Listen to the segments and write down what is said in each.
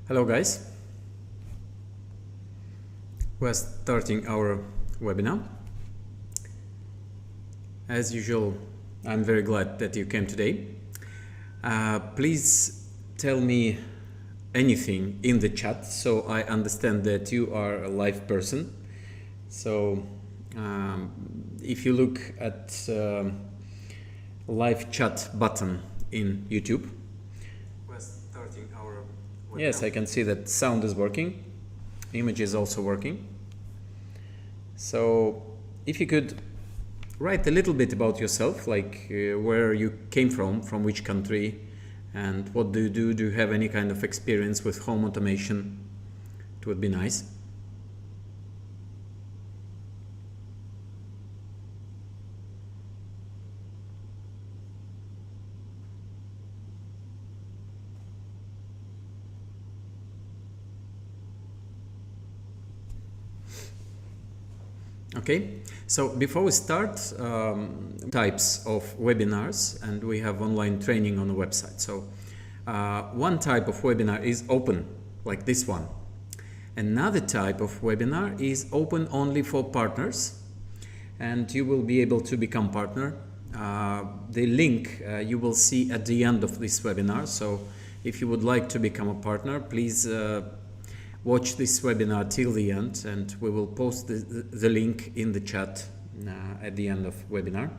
Hello guys, we're starting our webinar. As usual, I'm very glad that you came today. Please tell me anything in the chat so I understand that you are a live person. So if you look at live chat button in YouTube, we're starting our webinar. Yes, I can see that sound is working, image is also working. So if you could write a little bit about yourself, like where you came from which country, and what do you do? Do you have any kind of experience with home automation? It would be nice. Okay, so before we start, types of webinars, and we have online training on the website. So one type of webinar is open, like this one. Another type of webinar is open only for partners, and you will be able to become partner. The link you will see at the end of this webinar. So if you would like to become a partner, please watch this webinar till the end, and we will post the link in the chat at the end of webinar.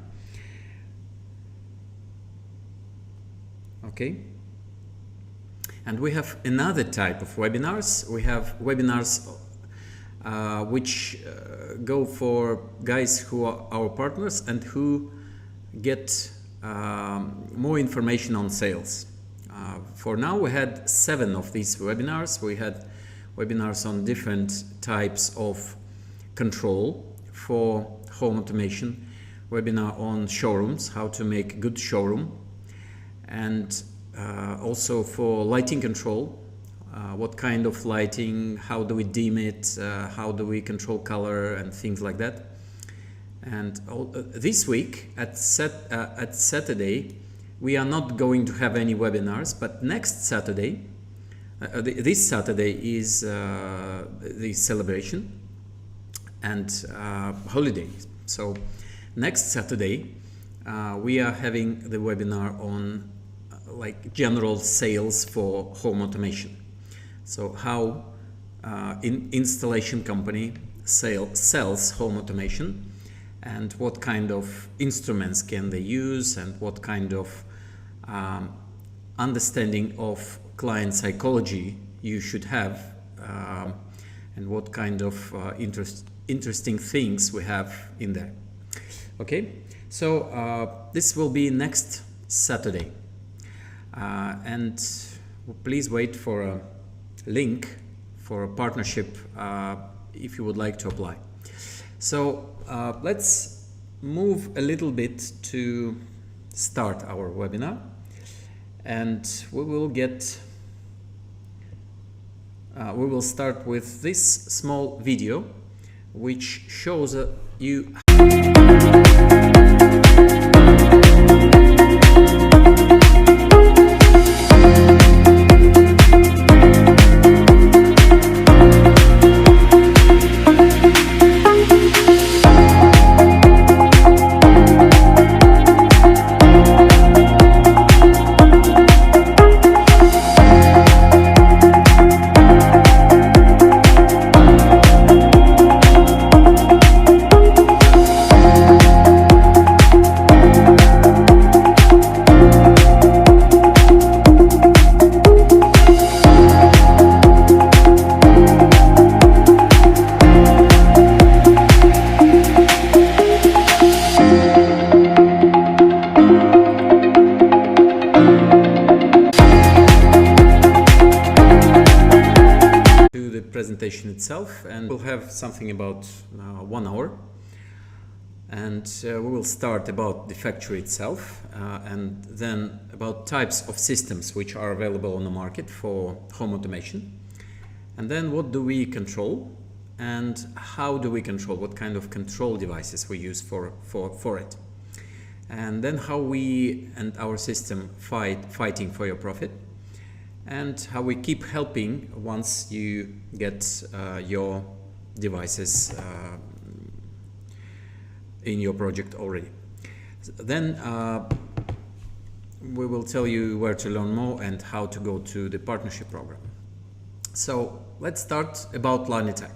Okay. And we have another type of webinars. We have webinars which go for guys who are our partners and who get more information on sales. For now, we had 7 of these webinars. We had webinars on different types of control for home automation, webinar on showrooms, how to make good showroom, and also for lighting control, what kind of lighting, how do we dim it, how do we control color and things like that. And this week at Saturday, we are not going to have any webinars, but next Saturday, this Saturday is the celebration and holidays. So next Saturday we are having the webinar on like general sales for home automation. So how installation company sells home automation, and what kind of instruments can they use, and what kind of understanding of client psychology you should have, and what kind of interesting things we have in there. Okay, so this will be next Saturday, and please wait for a link for a partnership if you would like to apply. So let's move a little bit to start our webinar, and we will start with this small video which shows you presentation itself, and we'll have something about 1 hour, and we will start about the factory itself, and then about types of systems which are available on the market for home automation, and then what do we control and how do we control, what kind of control devices we use for it, and then how we and our system fighting for your profit, and how we keep helping once you get your devices in your project already. Then we will tell you where to learn more and how to go to the partnership program. So let's start about Larnitech.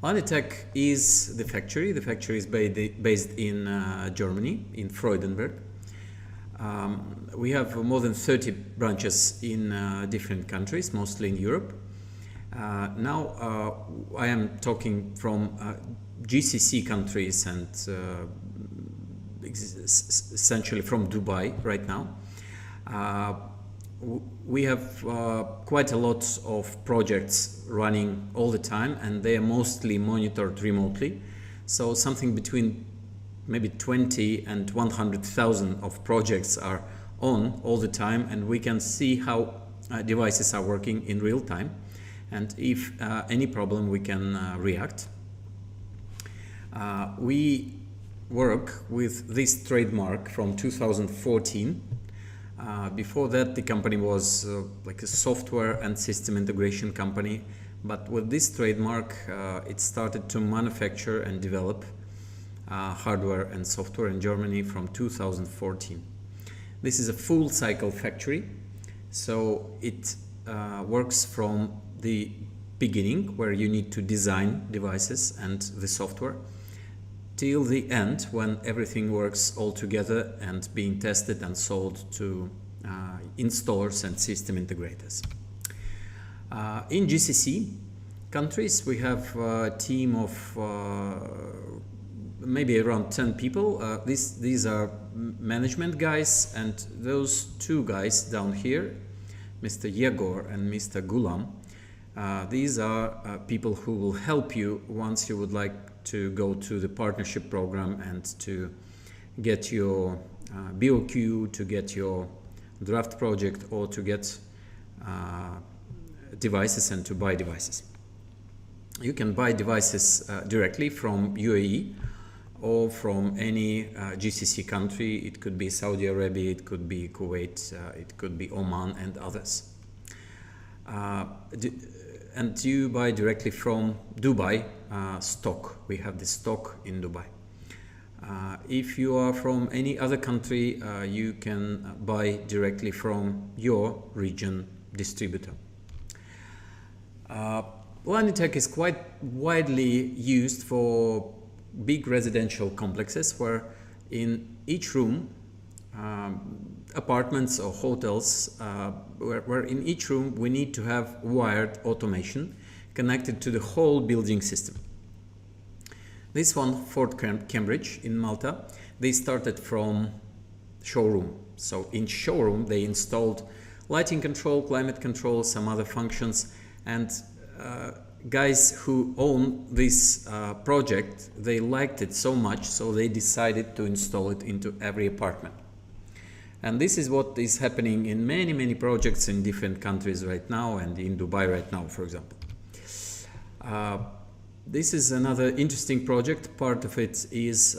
Larnitech is the factory. The factory is based in Germany, in Freudenberg. We have more than 30 branches in different countries, mostly in Europe. Now I am talking from GCC countries and essentially from Dubai right now. We have quite a lot of projects running all the time, and they are mostly monitored remotely. So something between maybe 20 and 100,000 of projects are on all the time, and we can see how devices are working in real time, and if any problem we can react. We work with this trademark from 2014. Before that, the company was like a software and system integration company, but with this trademark it started to manufacture and develop hardware and software in Germany from 2014. This is a full cycle factory, so it works from the beginning, where you need to design devices and the software, till the end, when everything works all together and being tested and sold to installers and system integrators. In GCC countries, we have a team of maybe around 10 people. These are management guys, and those two guys down here, Mr. Yegor and Mr. Gulam, these are people who will help you once you would like to go to the partnership program and to get your BOQ, to get your draft project, or to get devices and to buy devices. You can buy devices directly from UAE or from any GCC country. It could be Saudi Arabia, it could be Kuwait, it could be Oman and others. And you buy directly from Dubai stock. We have the stock in Dubai. If you are from any other country, you can buy directly from your region distributor. Larnitech is quite widely used for big residential complexes, where in each room, apartments or hotels, where in each room we need to have wired automation connected to the whole building system. This one, Fort Cambridge in Malta, they started from showroom. So in showroom they installed lighting control, climate control, some other functions, and guys who own this project, they liked it so much, so they decided to install it into every apartment. And this is what is happening in many projects in different countries right now, and in Dubai right now, for example. This is another interesting project. Part of it is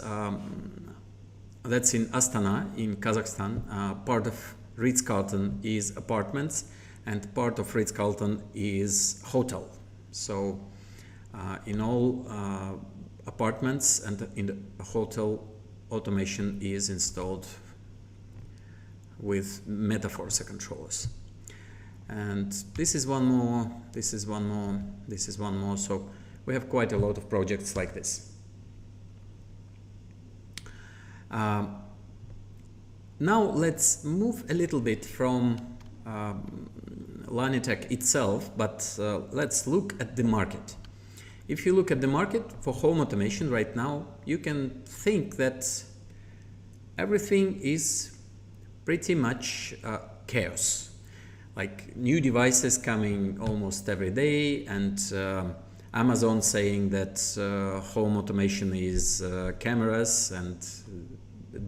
that's in Astana in Kazakhstan. Part of Ritz-Carlton is apartments, and part of Ritz-Carlton is hotel. So in all apartments and in the hotel, automation is installed with Metaforcer controllers. And this is one more, this is one more, this is one more. So we have quite a lot of projects like this. Now let's move a little bit from Larnitech itself, but let's look at the market. If you look at the market for home automation right now, you can think that everything is pretty much chaos. Like new devices coming almost every day, and Amazon saying that home automation is cameras and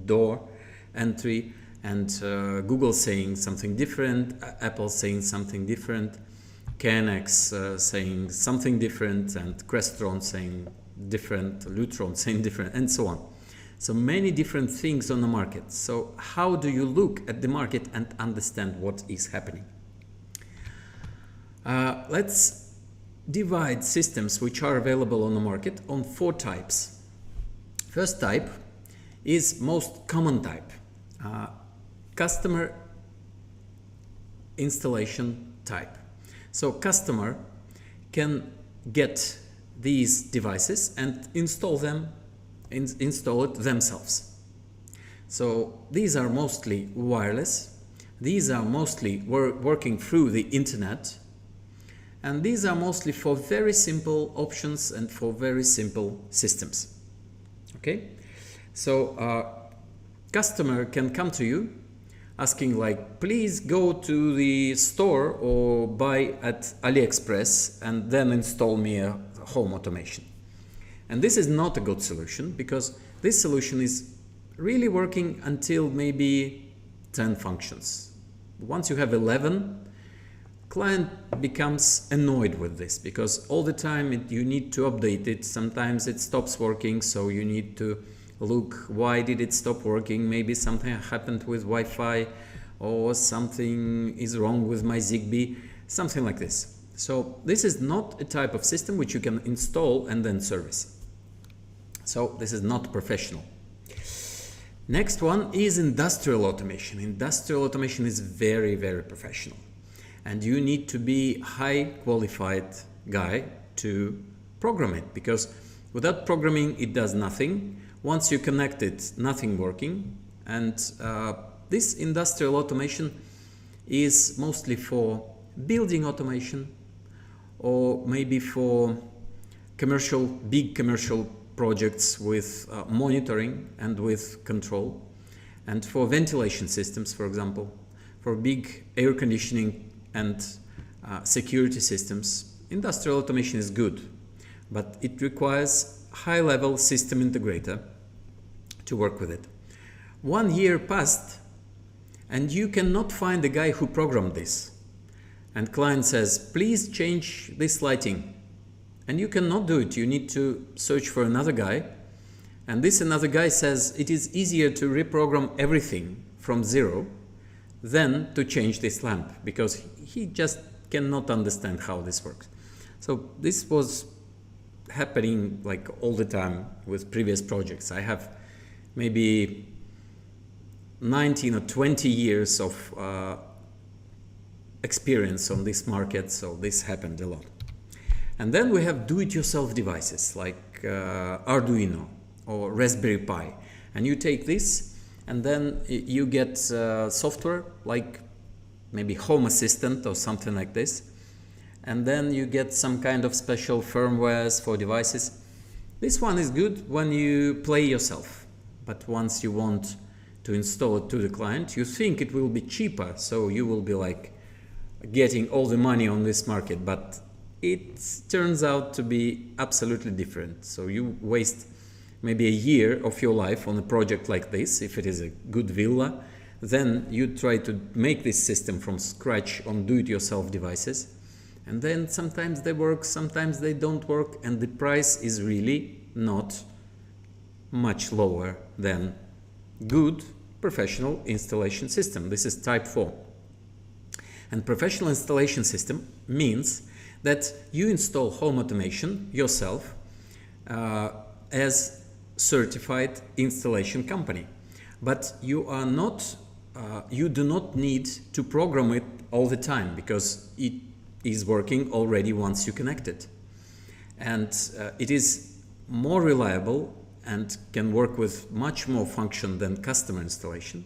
door entry, and Google saying something different, Apple saying something different, KNX saying something different, and Crestron saying different, Lutron saying different, and so on. So many different things on the market. So how do you look at the market and understand what is happening? Let's divide systems which are available on the market on 4 types. First type is most common type, customer installation type. So customer can get these devices and install it themselves. So these are mostly wireless. These are mostly working through the internet. And these are mostly for very simple options and for very simple systems. Okay? So customer can come to you asking like, please go to the store or buy at AliExpress and then install me a home automation. And this is not a good solution, because this solution is really working until maybe 10 functions. Once you have 11, client becomes annoyed with this, because all the time you need to update it. Sometimes it stops working, so you need to look, why did it stop working? Maybe something happened with Wi-Fi, or something is wrong with my Zigbee, something like this. So this is not a type of system which you can install and then service. So this is not professional. Next one is industrial automation. Industrial automation is very, very professional. And you need to be high qualified guy to program it, because without programming it does nothing. Once you connect it, nothing working. And this industrial automation is mostly for building automation, or maybe for big commercial projects with monitoring and with control, and for ventilation systems, for example, for big air conditioning and security systems. Industrial automation is good, but it requires high-level system integrator to work with it. 1 year passed and you cannot find the guy who programmed this. And client says, please change this lighting. And you cannot do it. You need to search for another guy. And this another guy says it is easier to reprogram everything from zero than to change this lamp, because he just cannot understand how this works. So this was happening like all the time with previous projects. I have maybe 19 or 20 years of experience on this market, so this happened a lot. And then we have do-it-yourself devices like Arduino or Raspberry Pi. And you take this and then you get software like maybe Home Assistant or something like this. And then you get some kind of special firmwares for devices. This one is good when you play yourself. But once you want to install it to the client, you think it will be cheaper. So you will be like getting all the money on this market. But it turns out to be absolutely different. So you waste maybe a year of your life on a project like this, if it is a good villa. Then you try to make this system from scratch on do-it-yourself devices. And then sometimes they work, sometimes they don't work, and the price is really not much lower than good professional installation system. This is type 4. And professional installation system means that you install home automation yourself as certified installation company. But you are not, you do not need to program it all the time, because it is working already once you connect it. And it is more reliable and can work with much more function than customer installation.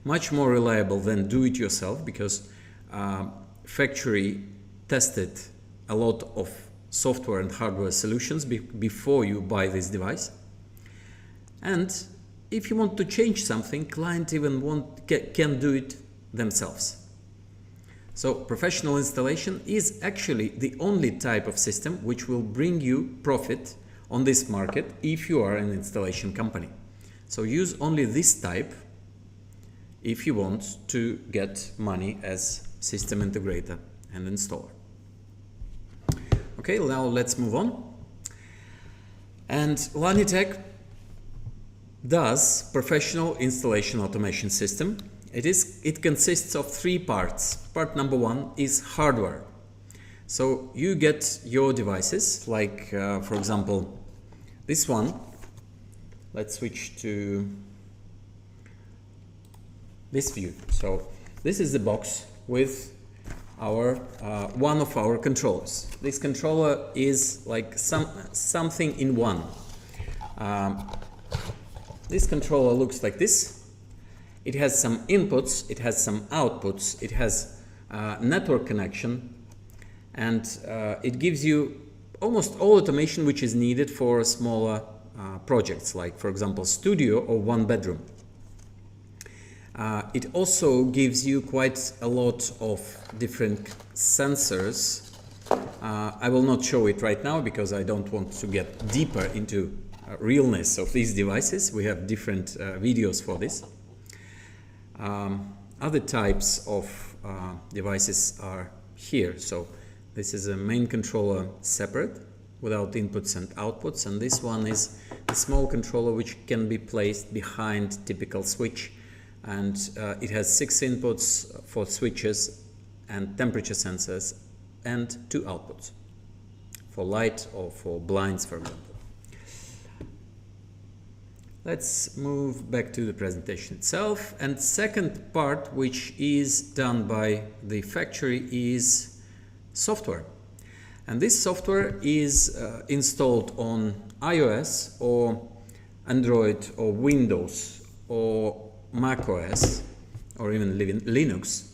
Much more reliable than do-it-yourself, because factory tested a lot of software and hardware solutions before you buy this device. And if you want to change something, client even can do it themselves. So professional installation is actually the only type of system which will bring you profit on this market if you are an installation company. So use only this type if you want to get money as system integrator and installer. Okay, now let's move on. And Larnitech does professional installation automation system. It consists of 3 parts. Part number 1 is hardware. So you get your devices, like for example, this one. Let's switch to this view. So this is the box with our one of our controllers. This controller is like something in one. This controller looks like this. It has some inputs, it has some outputs, it has network connection, and it gives you almost all automation which is needed for smaller projects, like for example studio or one bedroom. It also gives you quite a lot of different sensors. I will not show it right now because I don't want to get deeper into realness of these devices. We have different videos for this. Other types of devices are here. So this is a main controller separate without inputs and outputs, and this one is a small controller which can be placed behind typical switch, and it has 6 inputs for switches and temperature sensors and 2 outputs for light or for blinds, for example. Let's move back to the presentation itself, and second part which is done by the factory is software. And this software is installed on iOS or Android or Windows or Mac OS or even Linux.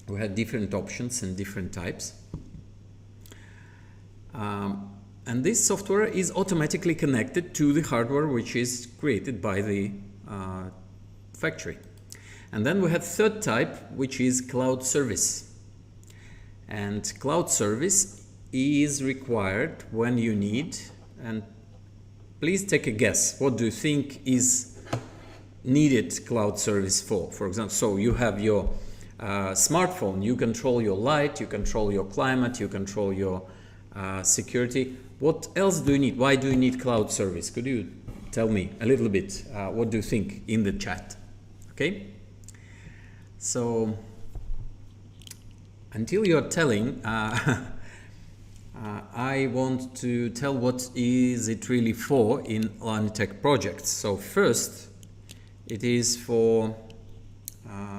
We have different options and different types. And this software is automatically connected to the hardware which is created by the factory. And then we have third type, which is cloud service. And cloud service is required when you need, and please take a guess, what do you think is needed cloud service for? For example, so you have your smartphone, you control your light, you control your climate, you control your security. What else do you need? Why do you need cloud service? Could you tell me a little bit? What do you think in the chat? Okay. So until you're telling, I want to tell what is it really for in Larnitech projects. So first, it is for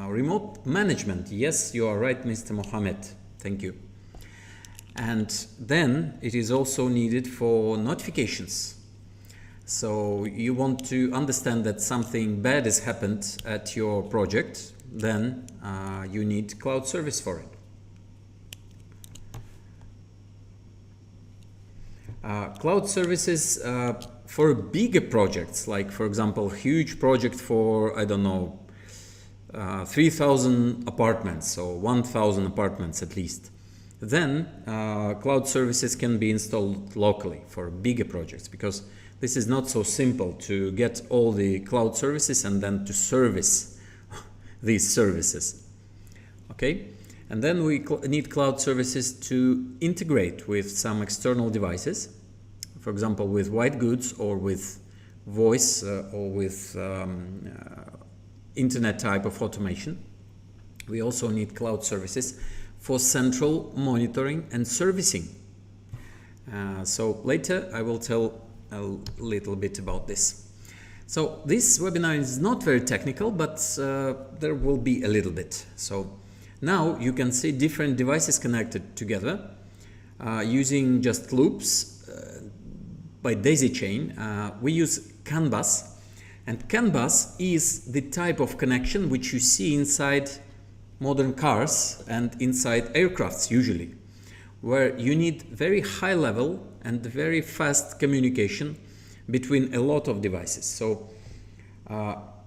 remote management. Yes, you are right, Mr. Mohammed. Thank you. And then it is also needed for notifications. So you want to understand that something bad has happened at your project, then you need cloud service for it. Cloud services for bigger projects, like for example, huge project for, I don't know, 3,000 apartments or 1,000 apartments at least. Then cloud services can be installed locally for bigger projects, because this is not so simple to get all the cloud services and then to service these services. Okay, and then we need cloud services to integrate with some external devices, for example with white goods or with voice or with internet type of automation. We also need cloud services for central monitoring and servicing. So later I will tell a little bit about this. So this webinar is not very technical, but there will be a little bit. So now you can see different devices connected together using just loops by daisy chain. We use CAN bus, and CAN bus is the type of connection which you see inside modern cars and inside aircrafts usually, where you need very high level and very fast communication between a lot of devices. So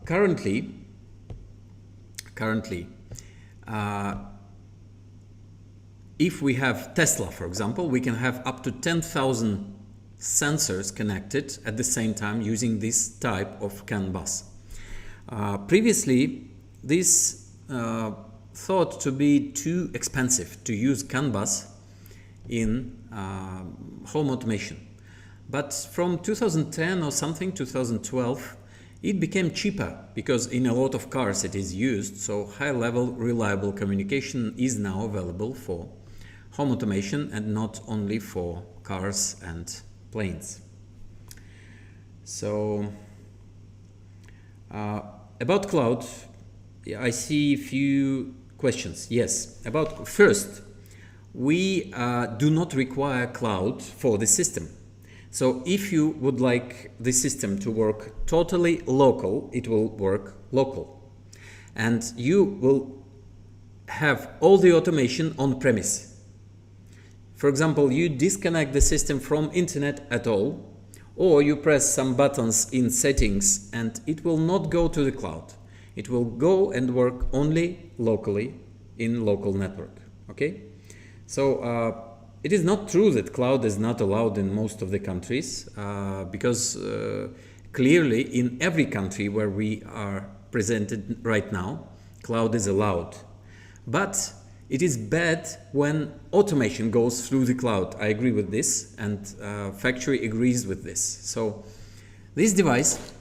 currently if we have Tesla, for example, we can have up to 10,000 sensors connected at the same time using this type of CAN bus. Previously, this thought to be too expensive to use CAN bus in home automation. But from 2010 or something, 2012, it became cheaper because in a lot of cars it is used, so high-level reliable communication is now available for home automation and not only for cars and planes. So about cloud, I see a few questions. Yes, about first, we do not require cloud for the system. So if you would like the system to work totally local, it will work local. And you will have all the automation on premise. For example, you disconnect the system from internet at all, or you press some buttons in settings and it will not go to the cloud. It will go and work only locally in local network. Okay? So it is not true that cloud is not allowed in most of the countries because clearly in every country where we are presented right now, cloud is allowed. But it is bad when automation goes through the cloud. I agree with this, and factory agrees with this. So this device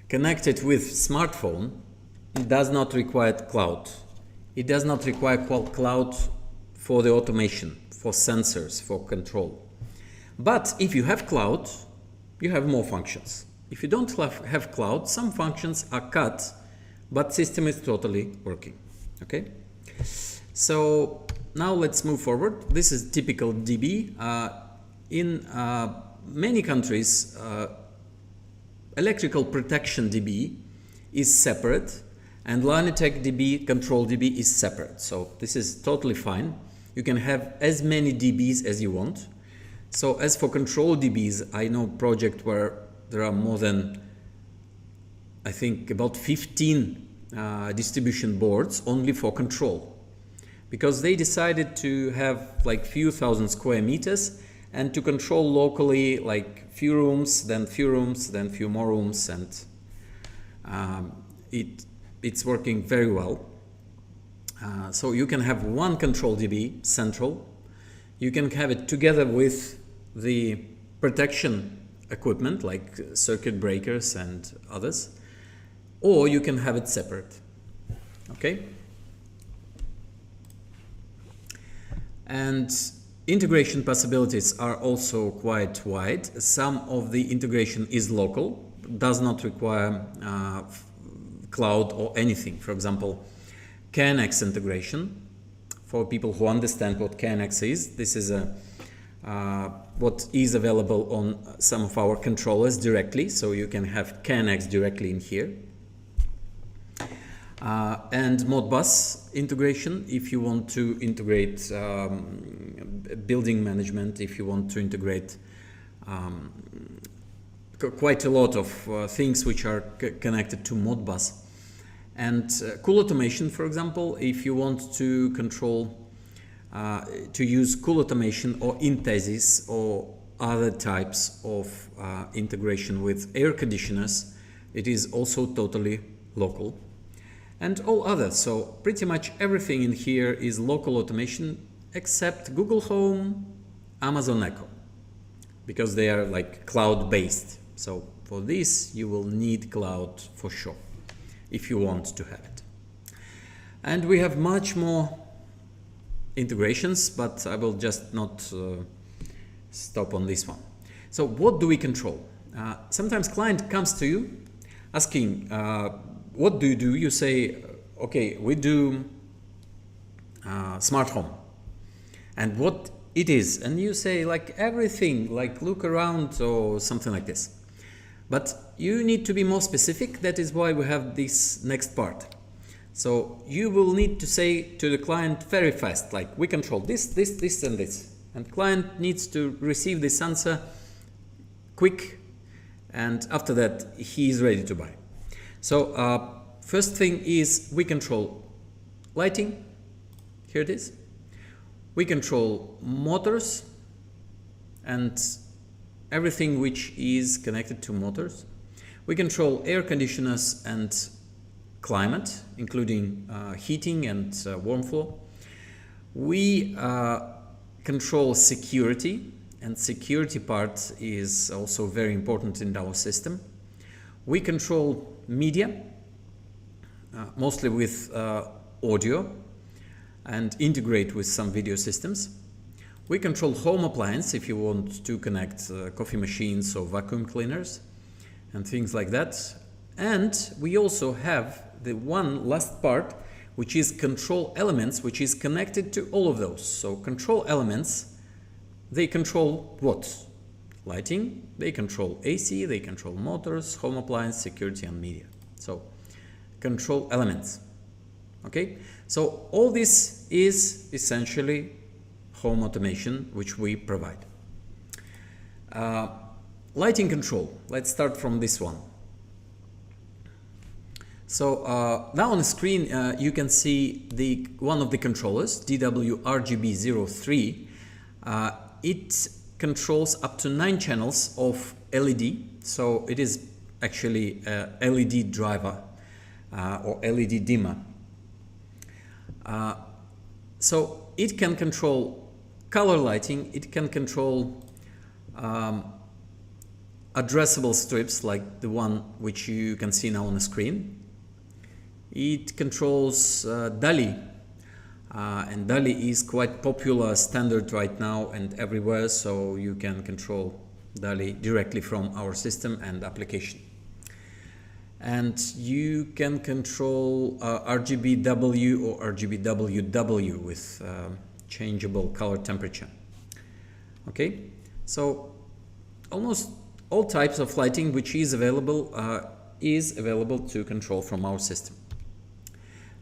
connected with smartphone does not require cloud. It does not require cloud for the automation, for sensors, for control. But if you have cloud, you have more functions. If you don't have cloud, some functions are cut, but system is totally working. Okay, so now let's move forward. This is typical DB. In many countries, electrical protection DB is separate, and Larnitech DB, control DB is separate. So this is totally fine. You can have as many DBs as you want. So as for control DBs, I know a project where there are more than, I think, about 15 distribution boards only for control, because they decided to have like few thousand square meters and to control locally like few rooms, then few rooms, then few more rooms, and it's working very well. So you can have one control DB central, you can have it together with the protection equipment like circuit breakers and others, or you can have it separate. Okay? And integration possibilities are also quite wide. Some of the integration is local, does not require cloud or anything. For example, KNX integration. For people who understand what KNX is, this is what is available on some of our controllers directly, so you can have KNX directly in here. And Modbus integration, if you want to integrate building management, if you want to integrate quite a lot of things which are connected to Modbus. And cool automation, for example, if you want to control, to use cool automation or Intesis or other types of integration with air conditioners, it is also totally local. And all others, so pretty much everything in here is local automation except Google Home, Amazon Echo, because they are like cloud-based. So for this you will need cloud for sure, if you want to have it. And we have much more integrations, but I will just not stop on this one. So what do we control? Sometimes client comes to you asking, what do you do? You say, okay, we do smart home. And what it is? And you say like everything, like look around or something like this. But you need to be more specific. That is why we have this next part. So you will need to say to the client very fast, like we control this, this, this, and this. And client needs to receive this answer quick. And after that, he is ready to buy. So first thing is we control lighting. Here it is. We control motors and everything which is connected to motors. We control air conditioners and climate, including heating and warm flow. We control security, and security part is also very important in our system. We control media, mostly with audio, and integrate with some video systems. We control home appliance if you want to connect coffee machines or vacuum cleaners and things like that. And we also have the one last part, which is control elements, which is connected to all of those. So control elements, they control what? Lighting, they control AC, they control motors, home appliance, security and media. So control elements. Okay, so all this is essentially home automation which we provide. Lighting control, let's start from this one. So now on the screen you can see one of the controllers, DWRGB03. It controls up to 9 channels of LED, so it is actually a LED driver or LED dimmer. So it can control color lighting, it can control addressable strips like the one which you can see now on the screen. It controls DALI, and DALI is quite popular standard right now and everywhere, so you can control DALI directly from our system and application. And you can control RGBW or RGBWW with changeable color temperature. Okay, so almost all types of lighting which is available to control from our system.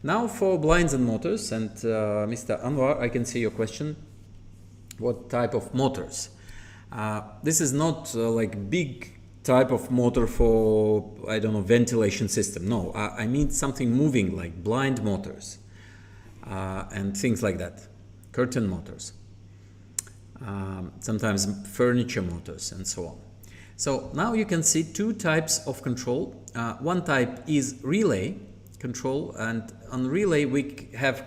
Now for blinds and motors, and Mr. Anwar, I can see your question. What type of motors? This is not like big type of motor for, I don't know, ventilation system. No, I mean something moving like blind motors and things like that. Curtain motors, sometimes furniture motors and so on. So now you can see 2 types of control. One type is relay control, and on relay we have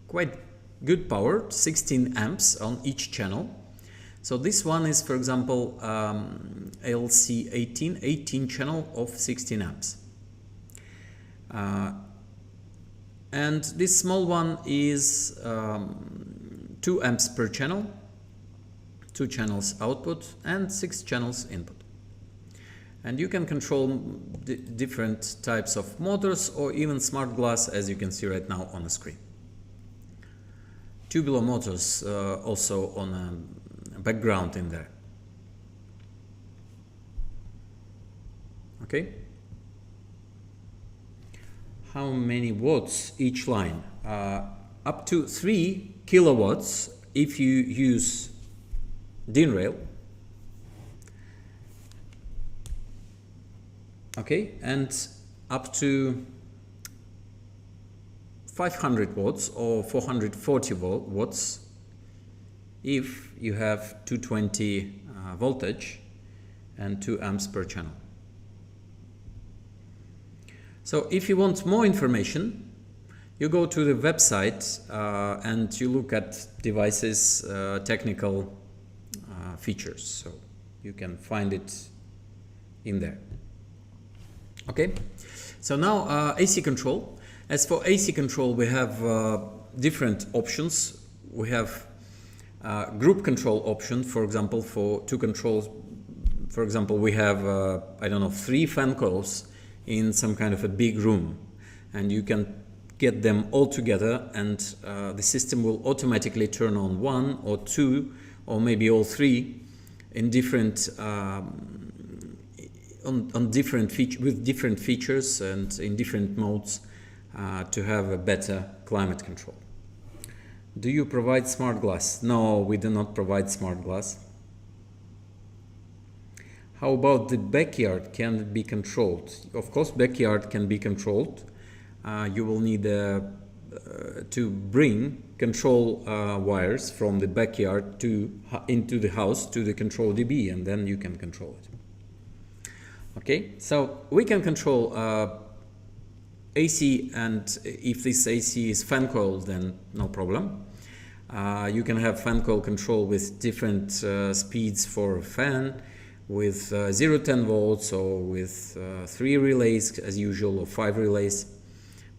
quite good power, 16 amps on each channel. So this one is, for example, LC18, 18 channel of 16 amps. And this small one is 2 amps per channel, 2 channels output and 6 channels input. And you can control different types of motors or even smart glass, as you can see right now on the screen. Tubular motors also on a background in there. Okay. How many watts each line? Up to 3 kilowatts if you use DIN rail. Okay, and up to 500 watts or 440 watts if you have 220 voltage and 2 amps per channel. So if you want more information, you go to the website and you look at devices, technical features. So you can find it in there. Okay, so now AC control. As for AC control, we have different options. We have group control option, for example, for 2 controls. For example, we have, I don't know, 3 fan coils in some kind of a big room, and you can get them all together, and the system will automatically turn on 1 or 2 or maybe all 3 in different on different with different features and in different modes to have a better climate control. Do you provide smart glass? No, we do not provide smart glass. How about the backyard? Can it be controlled? Of course, backyard can be controlled. You will need to bring control wires from the backyard into the house to the control DB, and then you can control it. Okay, so we can control AC, and if this AC is fan coil, then no problem. You can have fan coil control with different speeds for a fan, with 0 to 10 volts, or with 3 relays as usual, or 5 relays.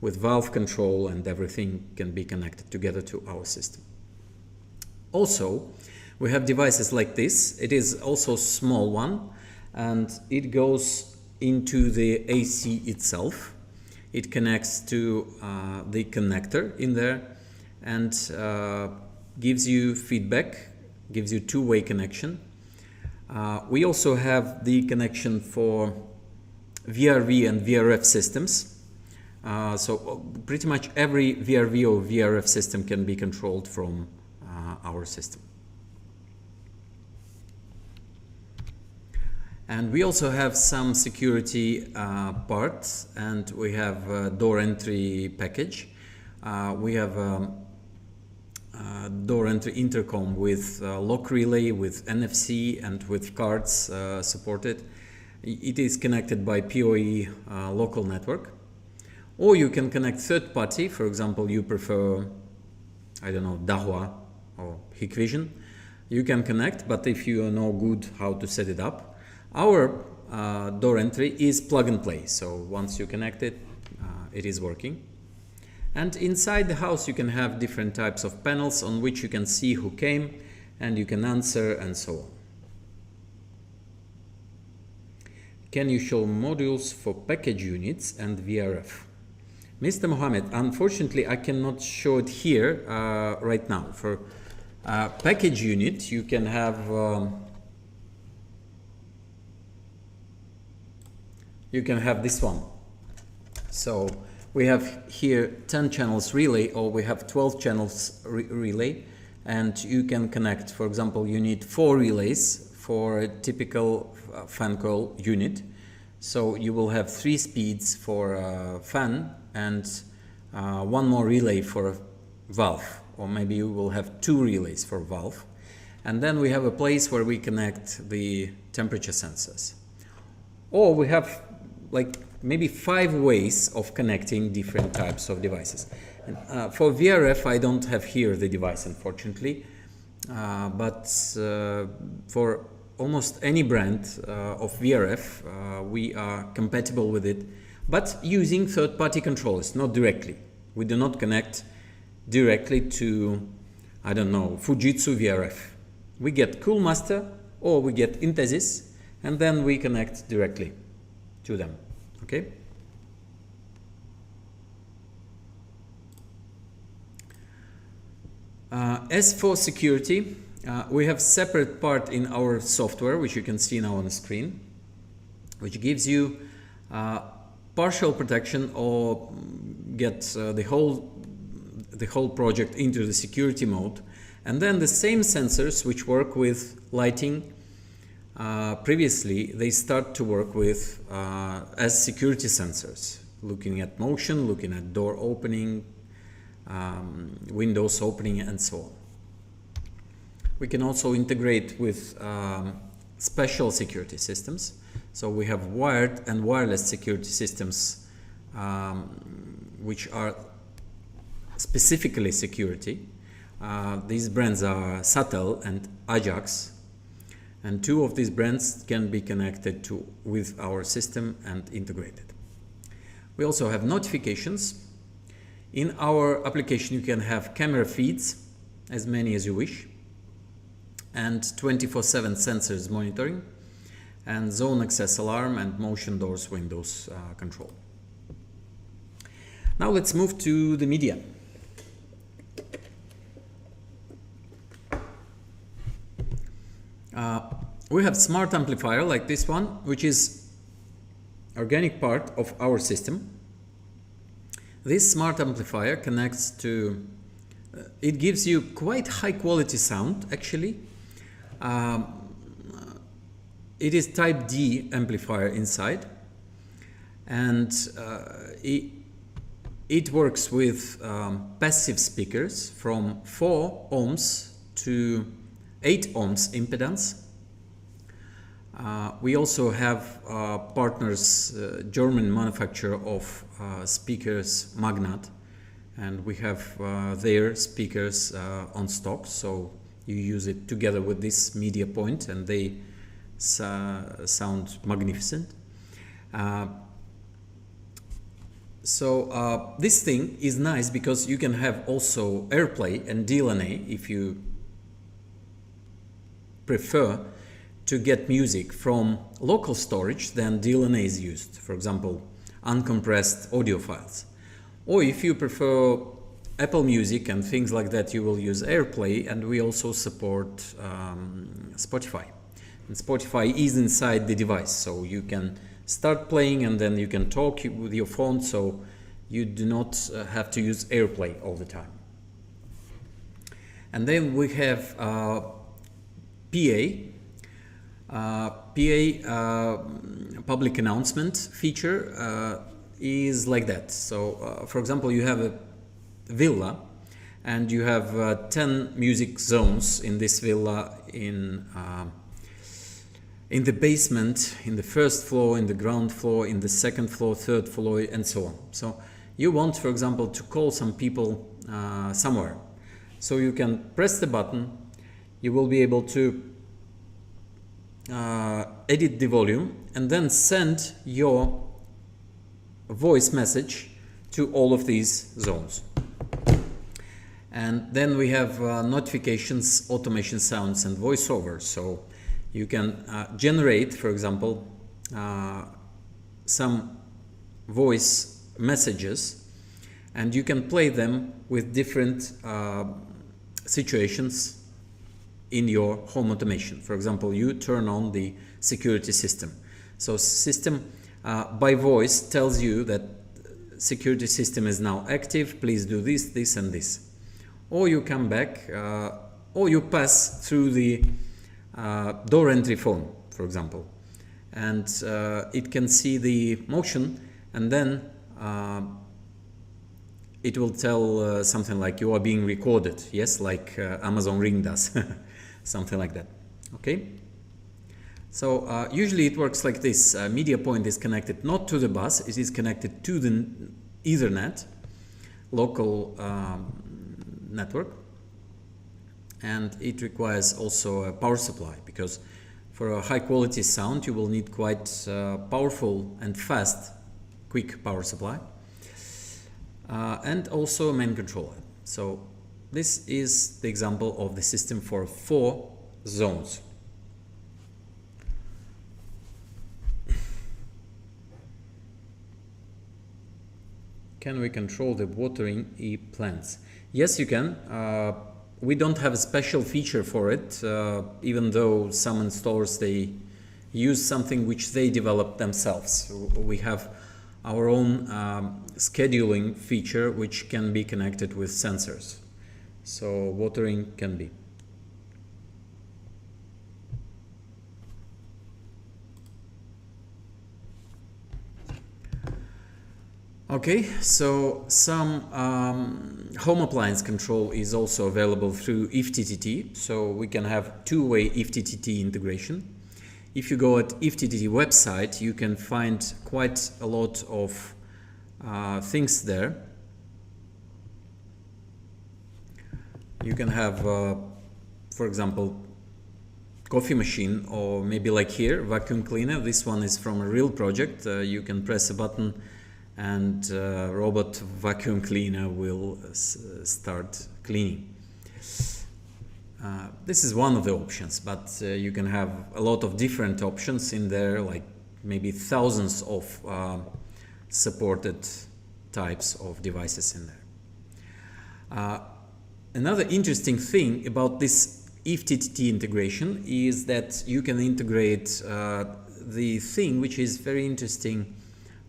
with valve control, and everything can be connected together to our system. Also, we have devices like this. It is also a small one, and it goes into the AC itself. It connects to the connector in there and gives you feedback, gives you two-way connection. We also have the connection for VRV and VRF systems. So pretty much every VRV or VRF system can be controlled from our system. And we also have some security parts, and we have a door entry package. We have door entry intercom with lock relay, with NFC, and with cards supported. It is connected by PoE local network. Or you can connect third party. For example, you prefer, I don't know, Dahua or Hikvision. You can connect, but if you know good how to set it up, our door entry is plug and play. So once you connect it, it is working. And inside the house you can have different types of panels on which you can see who came, and you can answer and so on. Can you show modules for package units and VRF? Mr. Mohammed, unfortunately I cannot show it here right now. For package unit you can have this one. So we have here 10 channels relay, or we have 12 channels relay, and you can connect. For example, you need 4 relays for a typical fan coil unit. So you will have 3 speeds for a fan and 1 more relay for a valve, or maybe you will have 2 relays for valve. And then we have a place where we connect the temperature sensors. Or we have like maybe 5 ways of connecting different types of devices. And, for VRF, I don't have here the device, unfortunately, but for almost any brand of VRF, we are compatible with it, but using third-party controllers, not directly. We do not connect directly to, I don't know, Fujitsu VRF. We get Coolmaster or we get Intesis, and then we connect directly to them. Okay. As for security, we have separate part in our software, which you can see now on the screen, which gives you partial protection or get the whole project into the security mode, and then the same sensors which work with lighting. Previously, they start to work with as security sensors, looking at motion, looking at door opening, windows opening, and so on. We can also integrate with special security systems. So we have wired and wireless security systems, which are specifically security. These brands are Satel and Ajax. And 2 of these brands can be connected with our system and integrated. We also have notifications. In our application you can have camera feeds, as many as you wish, and 24/7 sensors monitoring, and zone access alarm and motion doors windows control. Now let's move to the media. We have smart amplifier like this one, which is organic part of our system. This smart amplifier connects to, it gives you quite high quality sound actually. It is type D amplifier inside, and it works with passive speakers from 4 ohms to 8 ohms impedance. We also have partners, German manufacturer of speakers, Magnat, and we have their speakers on stock, so you use it together with this media point and they sound magnificent. So this thing is nice because you can have also AirPlay and DLNA if you prefer to get music from local storage. Then DLNA is used, for example, uncompressed audio files. Or if you prefer Apple Music and things like that, you will use AirPlay, and we also support Spotify. And Spotify is inside the device, so you can start playing and then you can talk with your phone, so you do not have to use AirPlay all the time. And then we have PA public announcement feature is like that. So for example, you have a villa and you have 10 music zones in this villa in the basement, in the first floor, in the ground floor, in the second floor, third floor, and so on. So you want, for example, to call some people somewhere. So you can press the button, you will be able to edit the volume and then send your voice message to all of these zones. And then we have notifications, automation sounds, and voiceover. So you can generate, for example, some voice messages, and you can play them with different situations in your home automation. For example, you turn on the security system. So system by voice tells you that security system is now active, please do this, this, and this. Or you come back, or you pass through the door entry phone, for example, and it can see the motion, and then it will tell something like you are being recorded, yes, like Amazon Ring does, something like that. Okay. So usually it works like this. Media point is connected not to the bus, it is connected to the Ethernet local network, and it requires also a power supply, because for a high quality sound you will need quite powerful and fast quick power supply, and also a main controller. So this is the example of the system for 4 zones. Can we control the watering plants? Yes, you can. We don't have a special feature for it, even though some installers, they use something which they develop themselves. We have our own scheduling feature which can be connected with sensors. So watering can be. Okay, so some home appliance control is also available through IFTTT, so we can have two-way IFTTT integration. If you go at IFTTT website, you can find quite a lot of things there. You can have, for example, coffee machine, or maybe like here, vacuum cleaner. This one is from a real project. You can press a button and robot vacuum cleaner will start cleaning. This is one of the options, but you can have a lot of different options in there, like maybe thousands of supported types of devices in there. Another interesting thing about this IFTTT integration is that you can integrate the thing which is very interesting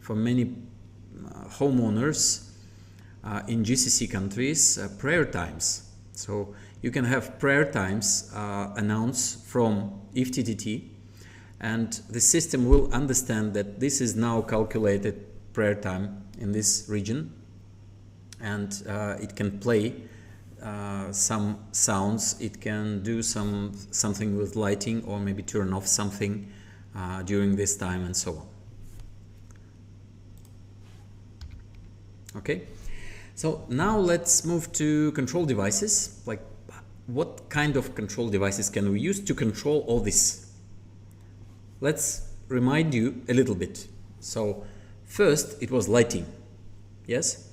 for many homeowners in GCC countries, prayer times. So you can have prayer times announced from IFTTT, and the system will understand that this is now calculated prayer time in this region, and it can play some sounds, it can do something with lighting, or maybe turn off something during this time, and so on. Okay, so now let's move to control devices. Like, what kind of control devices can we use to control all this? Let's remind you a little bit. So first it was lighting. Yes,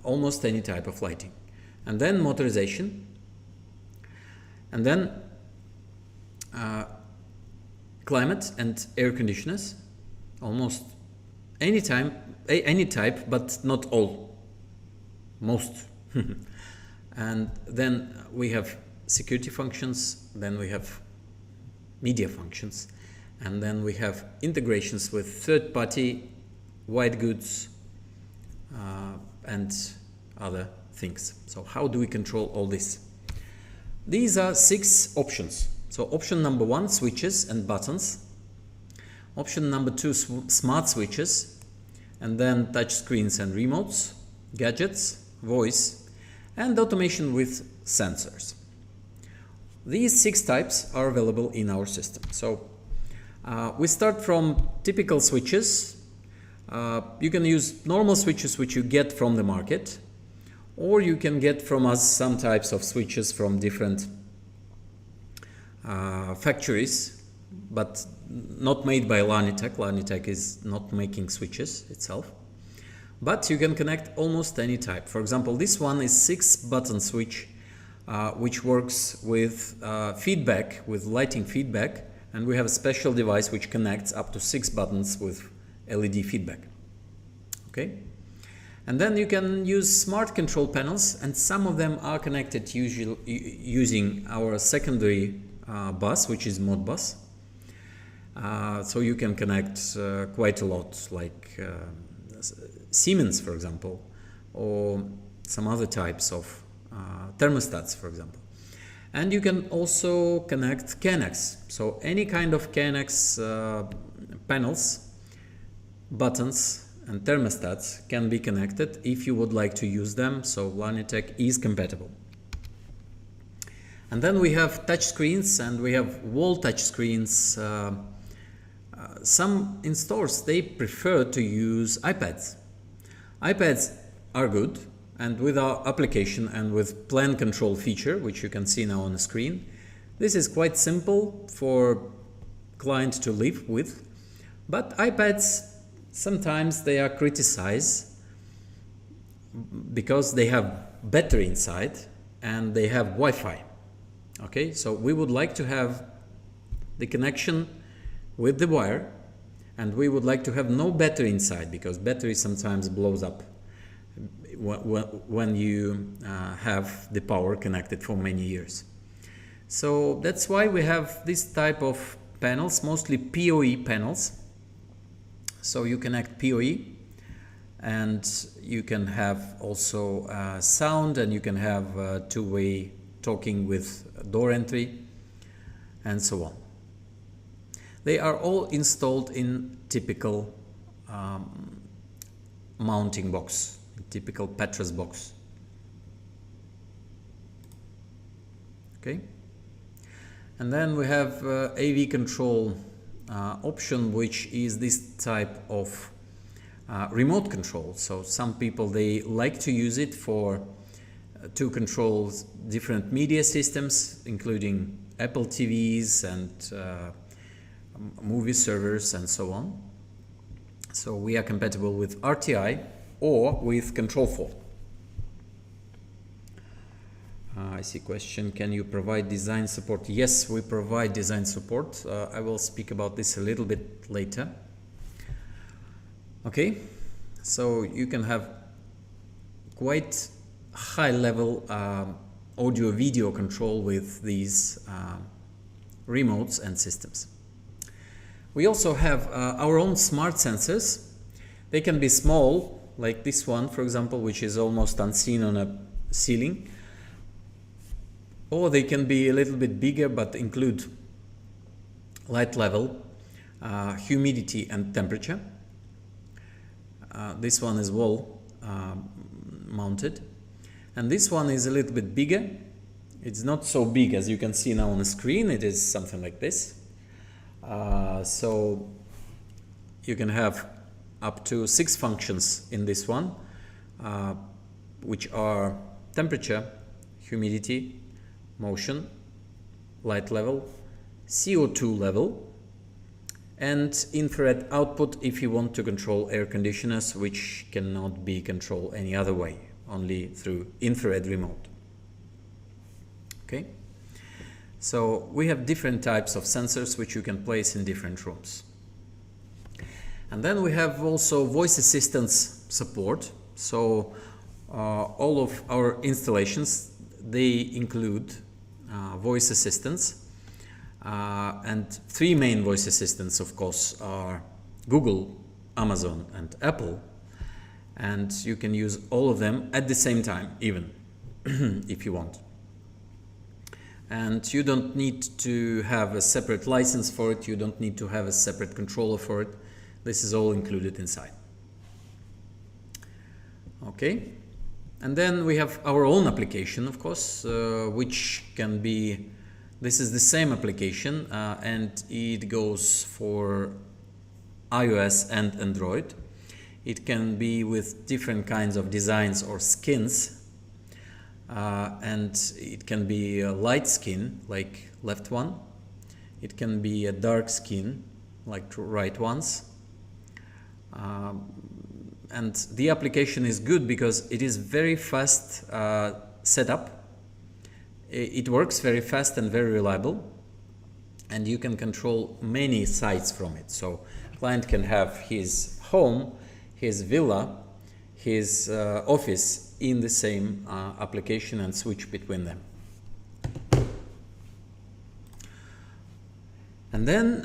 almost any type of lighting. And then motorization, and then climate and air conditioners, almost any type, but not all, most. And then we have security functions, then we have media functions, and then we have integrations with third-party white goods and other things. So how do we control all this? These are 6 options. So option number 1, switches and buttons. Option number 2, smart switches, and then touch screens and remotes, gadgets, voice, and automation with sensors. These 6 types are available in our system. So we start from typical switches. You can use normal switches which you get from the market, or you can get from us some types of switches from different factories, but not made by Larnitech. Larnitech is not making switches itself. But you can connect almost any type. For example, this one is 6-button switch, which works with feedback, with lighting feedback, and we have a special device which connects up to 6 buttons with LED feedback. Okay? And then you can use smart control panels, and some of them are connected usually using our secondary bus, which is Modbus. So you can connect quite a lot, like Siemens, for example, or some other types of thermostats, for example. And you can also connect KNX. So any kind of KNX panels, buttons, and thermostats can be connected if you would like to use them. So Larnitech is compatible. And then we have touch screens, and we have wall touch screens. Some in stores, they prefer to use iPads. iPads are good, and with our application and with plan control feature, which you can see now on the screen, this is quite simple for client to live with. But iPads, sometimes they are criticized because they have battery inside and they have Wi-Fi. Okay, so we would like to have the connection with the wire, and we would like to have no battery inside, because battery sometimes blows up when you have the power connected for many years. So that's why we have this type of panels, mostly PoE panels. So you connect PoE, and you can have also sound, and you can have two-way talking with door entry, and so on. They are all installed in typical mounting box, typical Petrus box. Okay, and then we have AV control option, which is this type of remote control. So some people, they like to use it for to control different media systems, including Apple TVs and movie servers and so on. So we are compatible with RTI or with Control 4. I see question, can you provide design support? Yes, we provide design support. I will speak about this a little bit later. Okay, so you can have quite high level audio video control with these remotes and systems. We also have our own smart sensors. They can be small, like this one, for example, which is almost unseen on a ceiling. Or they can be a little bit bigger, but include light level, humidity and temperature. This one is wall mounted. And this one is a little bit bigger. It's not so big as you can see now on the screen. It is something like this. So you can have up to 6 functions in this one, which are temperature, humidity, motion, light level, CO2 level, and infrared output if you want to control air conditioners, which cannot be controlled any other way, only through infrared remote. Okay, so we have different types of sensors which you can place in different rooms. And then we have also voice assistance support. So all of our installations, they include voice assistants. And three main voice assistants, of course, are Google, Amazon, and Apple. And you can use all of them at the same time, even if you want. And you don't need to have a separate license for it. You don't need to have a separate controller for it. This is all included inside. Okay. And then we have our own application, of course, which can be, this is the same application, and it goes for iOS and Android. It can be with different kinds of designs or skins. And it can be a light skin, like left one. It can be a dark skin, like right ones. And the application is good because it is very fast setup. It works very fast and very reliable. And you can control many sites from it. So client can have his home, his villa, his office in the same application and switch between them. And then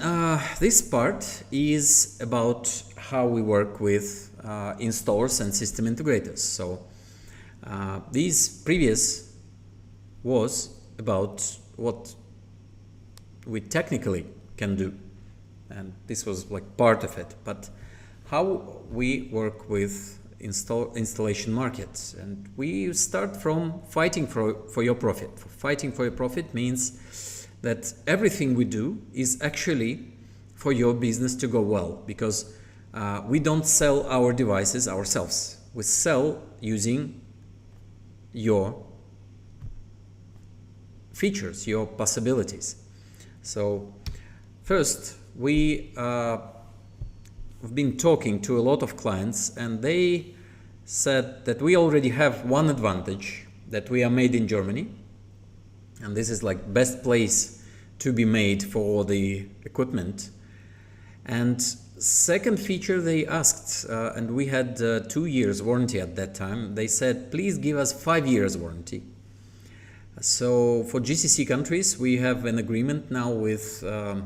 this part is about how we work with installers and system integrators. So these previous was about what we technically can do, and this was like part of it, but how we work with installation markets. And we start from fighting for your profit. Fighting for your profit means that everything we do is actually for your business to go well, because we don't sell our devices ourselves. We sell using your features, your possibilities. So first, we've been talking to a lot of clients, and they said that we already have one advantage, that we are made in Germany, and this is like best place to be made for all the equipment. And second feature they asked, and we had 2 years warranty at that time. They said, please give us 5 years warranty. So for GCC countries, we have an agreement now with the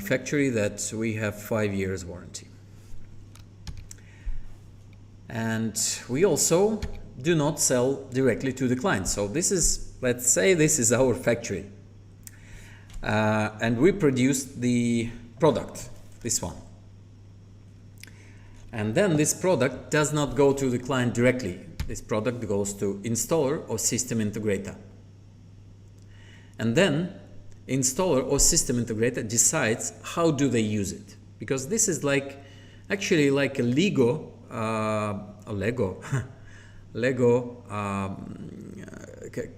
factory that we have 5 years warranty. And we also do not sell directly to the client. So this is, let's say this is our factory. And we produce the product, this one. And then this product does not go to the client directly. This product goes to installer or system integrator. And then installer or system integrator decides how do they use it, because this is like actually like a Lego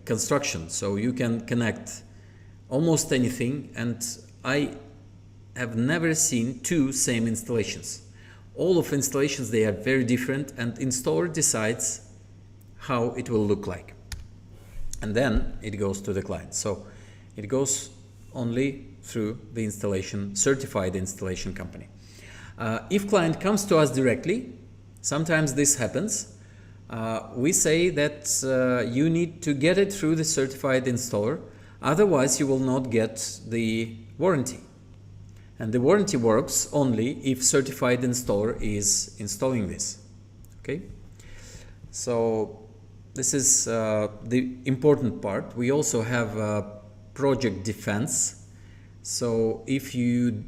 construction. So you can connect almost anything, and I have never seen two same installations. All of installations, they are very different, and installer decides how it will look like, and then it goes to the client. So it goes only through the installation, certified installation company. If client comes to us directly, sometimes this happens. We say that you need to get it through the certified installer, otherwise you will not get the warranty. And the warranty works only if certified installer is installing this. Okay? So this is the important part. We also have project defense. So if you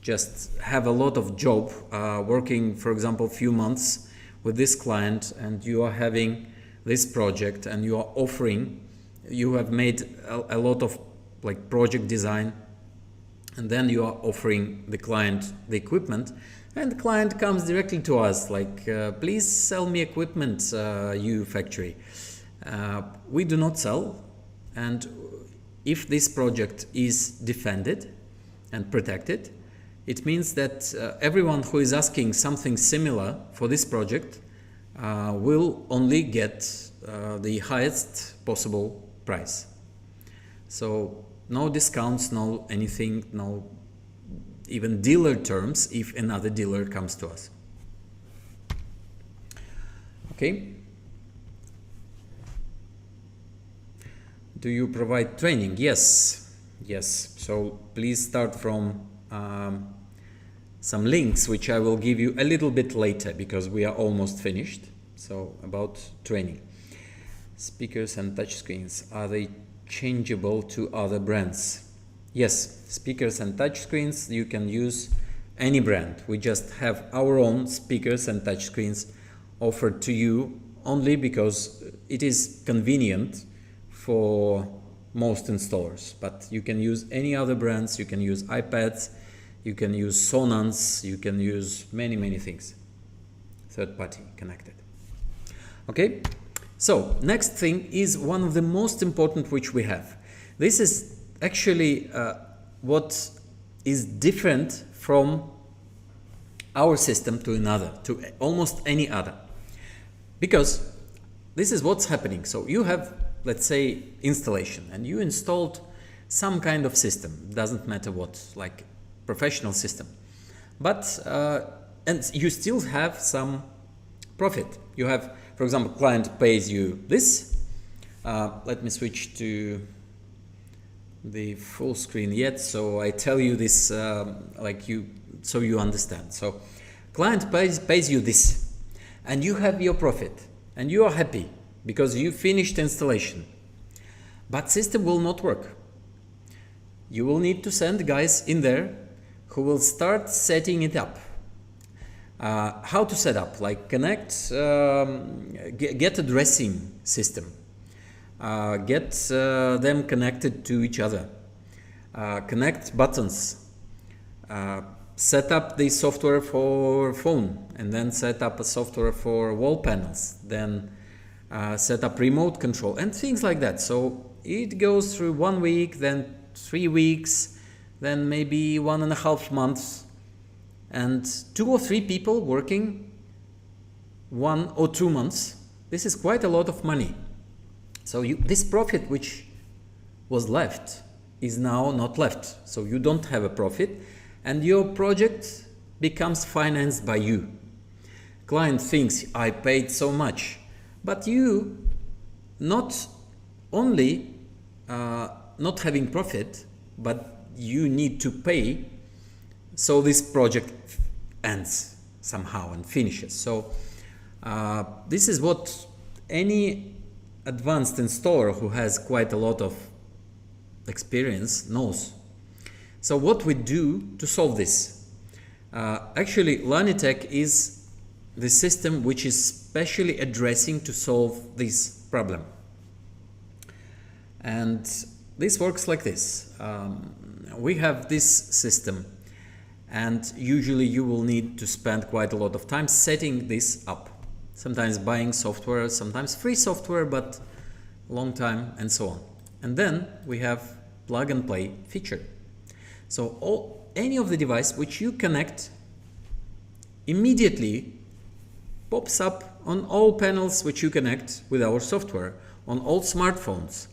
just have a lot of job working, for example, a few months with this client, and you are having this project and you are offering, you have made a lot of like project design, and then you are offering the client the equipment, and the client comes directly to us like, please sell me equipment, you factory. We do not sell, and if this project is defended, and protected, it means that everyone who is asking something similar for this project will only get the highest possible price. So no discounts, no anything, no even dealer terms if another dealer comes to us. Okay. Do you provide training? Yes. Yes. So please start from some links which I will give you a little bit later because we are almost finished. So about training. Speakers and touchscreens, are they changeable to other brands? Yes, speakers and touchscreens, you can use any brand. We just have our own speakers and touchscreens offered to you only because it is convenient for most installers. But you can use any other brands, you can use iPads, you can use Sonans, you can use many things. Third party connected. Okay, so next thing is one of the most important which we have. This is actually what is different from our system to another, to almost any other. Because this is what's happening. So you have, let's say, installation, and you installed some kind of system, doesn't matter what, like professional system. But, and you still have some profit. You have, for example, client pays you this. Let me switch to the full screen yet, so I tell you this so you understand. So client pays you this, and you have your profit, and you are happy because you finished installation. But system will not work. You will need to send guys in there who will start setting it up. How to set up? Like connect, get a dressing system, get them connected to each other, connect buttons, set up the software for phone, and then set up a software for wall panels, then set up remote control and things like that. So it goes through 1 week, then 3 weeks, then maybe 1.5 months. And 2 or 3 people working 1 or 2 months. This is quite a lot of money. So this profit which was left is now not left. So you don't have a profit, and your project becomes financed by you. Client thinks, I paid so much, but you not only not having profit, but you need to pay. So this project ends somehow and finishes. So this is what any advanced installer who has quite a lot of experience knows. So what we do to solve this? Actually, Larnitech is the system which is specially addressing to solve this problem. And this works like this. We have this system, and usually you will need to spend quite a lot of time setting this up. Sometimes buying software, sometimes free software, but long time, and so on. And then we have plug and play feature. So any of the device which you connect immediately pops up on all panels which you connect with our software, on all smartphones,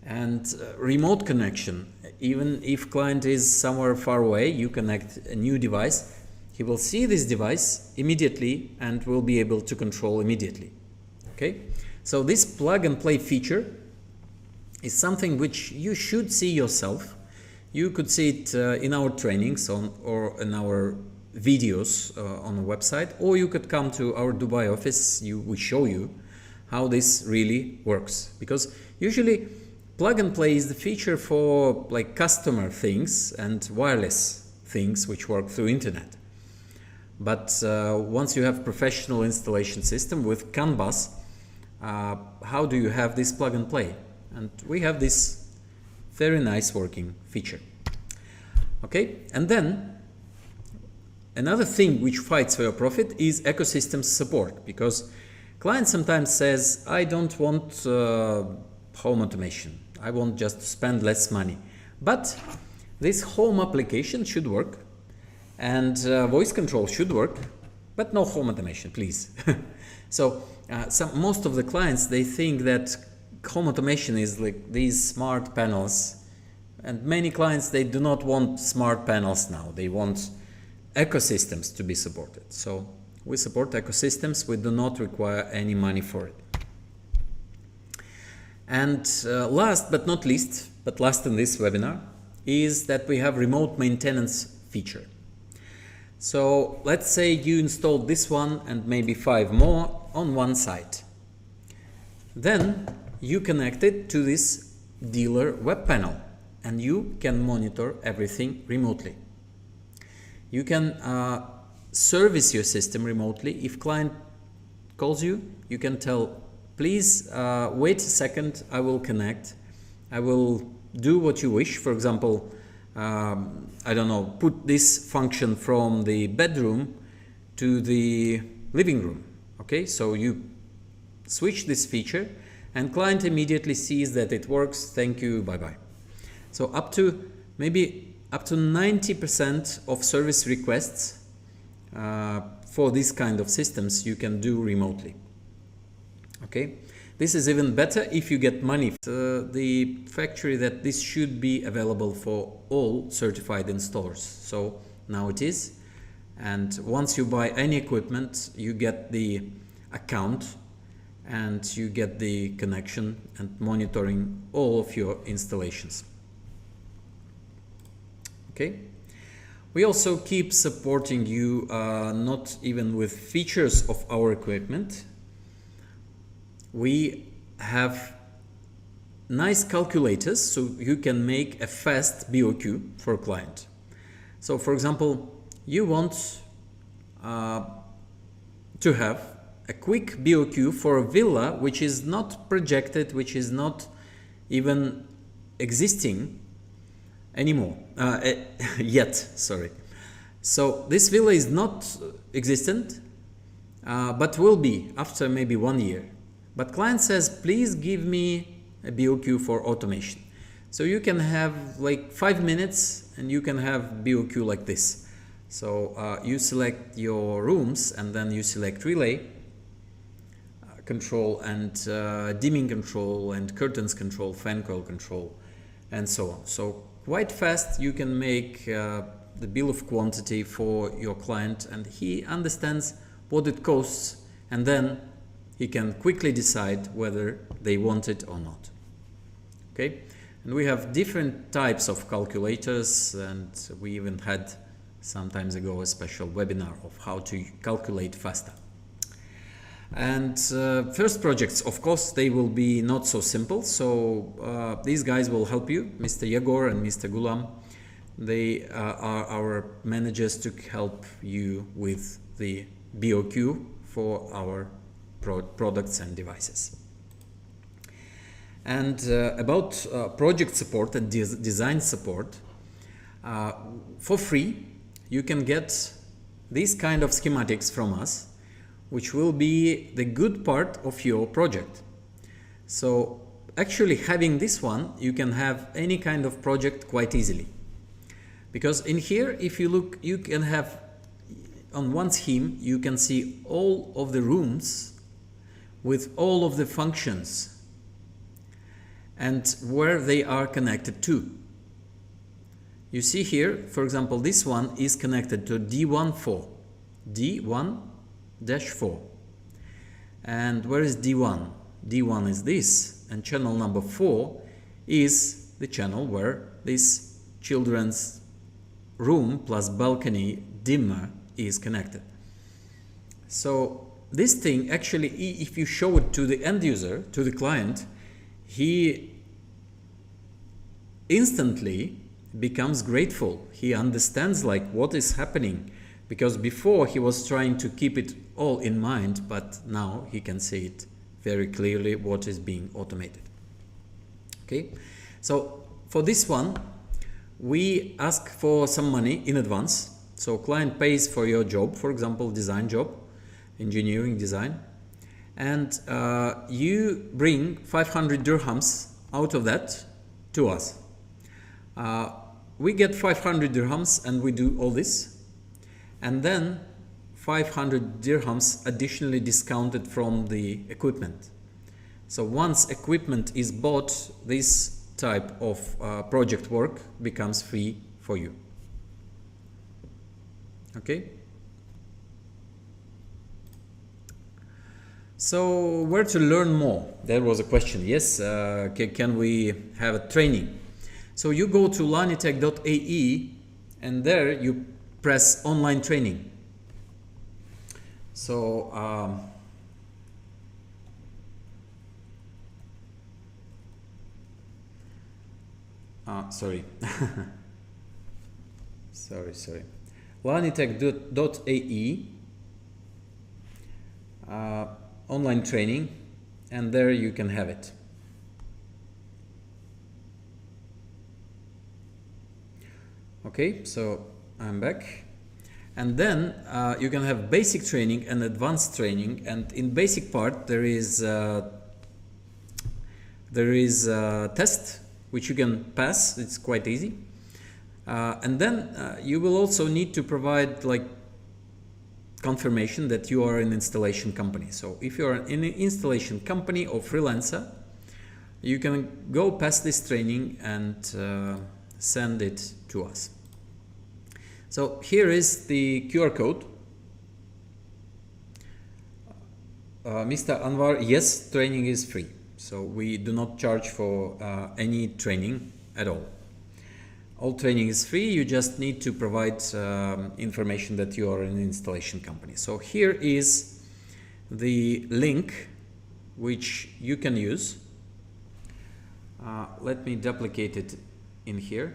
and remote connection. Even if client is somewhere far away, you connect a new device, he will see this device immediately and will be able to control immediately. Okay, so this plug and play feature is something which you should see yourself. You could see it in our trainings or in our videos on the website, or you could come to our Dubai office. We show you how this really works, because usually plug and play is the feature for like customer things and wireless things which work through internet. But once you have professional installation system with CAN bus, how do you have this plug and play? And we have this very nice working feature. Okay, and then another thing which fights for your profit is ecosystem support, because client sometimes says, I don't want home automation. I want just to spend less money. But This home application should work, and voice control should work, but no home automation, please. So most of the clients, they think that home automation is like these smart panels, and many clients, they do not want smart panels now. They want ecosystems to be supported. So we support ecosystems. We do not require any money for it. And last but not least, but last in this webinar, is that we have remote maintenance feature. So let's say you installed this one and maybe 5 more on one site. Then you connect it to this dealer web panel and you can monitor everything remotely. You can service your system remotely. If client calls you, you can tell, please wait a second, I will connect. I will do what you wish. For example, I don't know, put this function from the bedroom to the living room. Okay, so you switch this feature and client immediately sees that it works. Thank you, bye-bye. So maybe up to 90% of service requests for this kind of systems you can do remotely. Okay, this is even better if you get money. The factory that this should be available for all certified installers. So now it is. And once you buy any equipment, you get the account and you get the connection and monitoring all of your installations. Okay. We also keep supporting you not even with features of our equipment. We have nice calculators so you can make a fast BOQ for a client. So for example, you want to have a quick BOQ for a villa which is not projected, which is not even existing anymore, yet, sorry. So this villa is not existent, but will be after maybe 1 year. But client says, please give me a BOQ for automation. So you can have like 5 minutes and you can have BOQ like this. So you select your rooms and then you select relay control and dimming control and curtains control, fan coil control, and so on. So quite fast you can make the bill of quantity for your client and he understands what it costs, and then he can quickly decide whether they want it or not. Okay, and we have different types of calculators, and we even had some times ago a special webinar of how to calculate faster. And first projects, of course, they will be not so simple. So these guys will help you, Mr. Yegor and Mr. Gulam. They are our managers to help you with the BOQ for our products and devices. And about project support and design support, for free you can get these kind of schematics from us, which will be the good part of your project. So actually having this one, you can have any kind of project quite easily. Because in here, if you look, you can have on one scheme, you can see all of the rooms with all of the functions and where they are connected to. You see here, for example, this one is connected to D1-4, D1-4. And where is D1? D1 is this, and channel number 4 is the channel where this children's room plus balcony dimmer is connected. So this thing actually, if you show it to the end user, to the client, he instantly becomes grateful. He understands like what is happening, because before he was trying to keep it all in mind, but now he can see it very clearly what is being automated. Okay, so for this one we ask for some money in advance. So client pays for your job, for example, design job, engineering design, and you bring 500 dirhams out of that to us. we get 500 dirhams and we do all this, and then 500 dirhams additionally discounted from the equipment. So once equipment is bought, this type of project work becomes free for you. Okay. So where to learn more? There was a question. Yes, can we have a training? So you go to larnitech.ae and there you press online training. So sorry. sorry. Larnitech.ae online training, and there you can have it. Okay, so I'm back. And then you can have basic training and advanced training, and in basic part there is a test which you can pass. It's quite easy. And then you will also need to provide like confirmation that you are an installation company. So if you are in an installation company or freelancer, you can go past this training and send it to us. So here is the QR code. Mr. Anwar, yes, training is free. So we do not charge for any training at all. All training is free. You just need to provide information that you are an installation company. So here is the link which you can use. Let me duplicate it in here.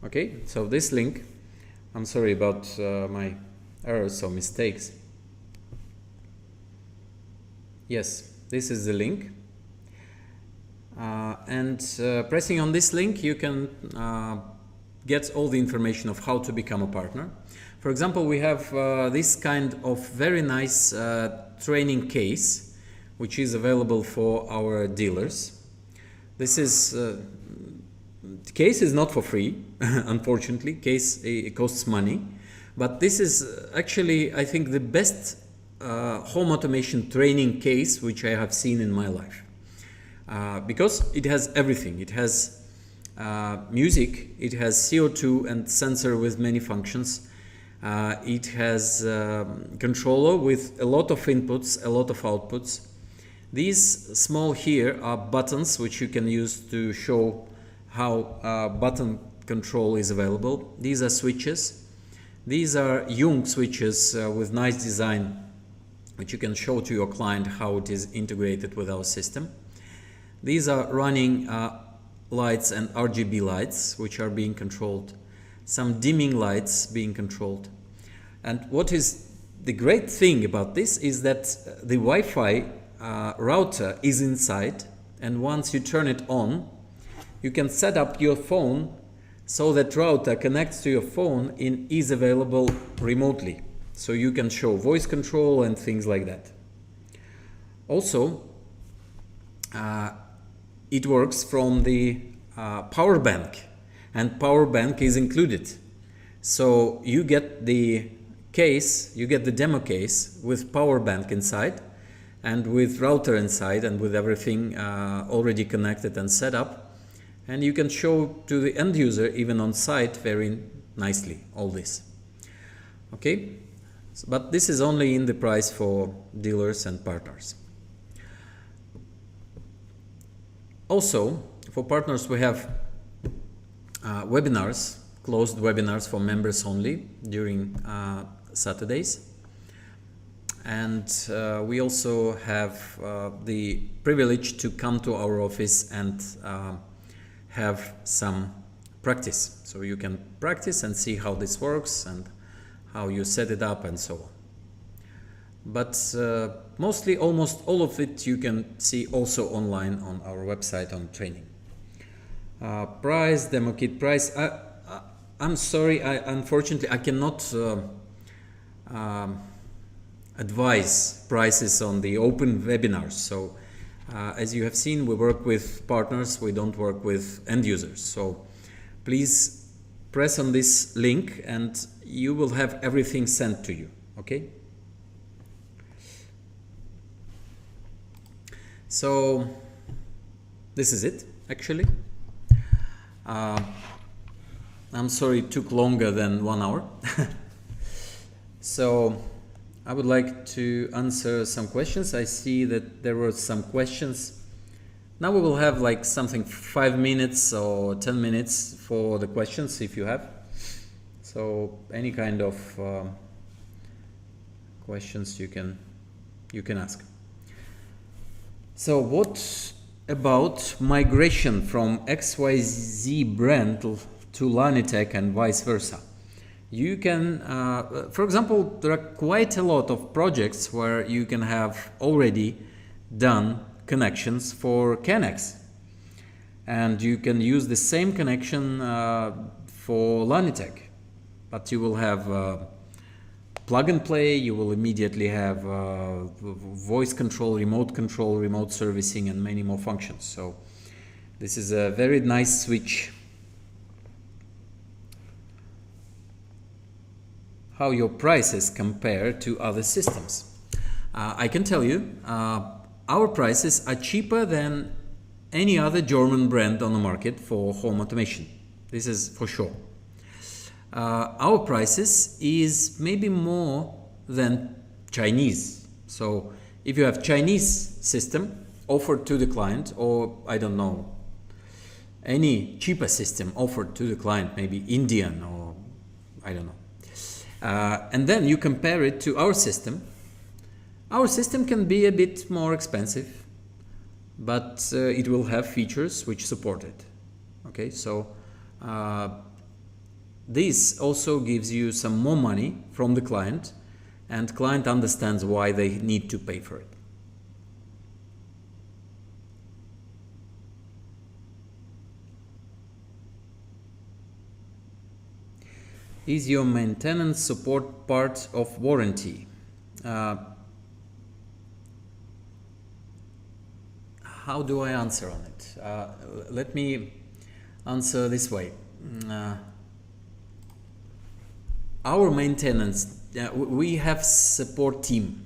Okay, so this link, I'm sorry about my errors or mistakes. Yes, this is the link. And pressing on this link, you can get all the information of how to become a partner. For example, we have this kind of very nice training case, which is available for our dealers. This is the case is not for free, unfortunately. Case it costs money, but this is actually, I think, the best home automation training case which I have seen in my life, because it has everything. It has music, it has CO2 and sensor with many functions. It has controller with a lot of inputs, a lot of outputs. These small here are buttons which you can use to show how button control is available. These are switches. These are Jung switches with nice design, which you can show to your client how it is integrated with our system. These are running lights and RGB lights, which are being controlled. Some dimming lights being controlled. And what is the great thing about this is that the Wi-Fi router is inside, and once you turn it on, you can set up your phone so that router connects to your phone and is available remotely. So you can show voice control and things like that. Also, it works from the power bank, and power bank is included. So you get the case, you get the demo case with power bank inside and with router inside and with everything already connected and set up. And you can show to the end user even on site very nicely all this. Okay, but this is only in the price for dealers and partners. Also, for partners we have webinars, closed webinars for members only during Saturdays. And we also have the privilege to come to our office and have some practice. So you can practice and see how this works and how you set it up and so on. But mostly, almost all of it you can see also online on our website on training. Price, demo kit price. I'm sorry, unfortunately I cannot advise prices on the open webinars. So as you have seen, we work with partners, we don't work with end users. So please press on this link and you will have everything sent to you, okay? So this is it, actually. I'm sorry it took longer than 1 hour. So I would like to answer some questions. I see that there were some questions. Now we will have like something 5 minutes or 10 minutes for the questions if you have. So any kind of questions you can ask. So what about migration from XYZ brand to Larnitech and vice versa? You can, for example, there are quite a lot of projects where you can have already done connections for CanX, and you can use the same connection for Larnitech, but you will have plug and play, you will immediately have voice control, remote servicing, and many more functions. So this is a very nice switch. How your prices compare to other systems. I can tell you, our prices are cheaper than any other German brand on the market for home automation. This is for sure. Our prices is maybe more than Chinese. So if you have Chinese system offered to the client, or I don't know, any cheaper system offered to the client, maybe Indian or I don't know, and then you compare it to our system can be a bit more expensive, but it will have features which support it. Okay, so this also gives you some more money from the client, and client understands why they need to pay for it. Is your maintenance support part of warranty? How do I answer on it? Let me answer this way. Our maintenance, we have support team,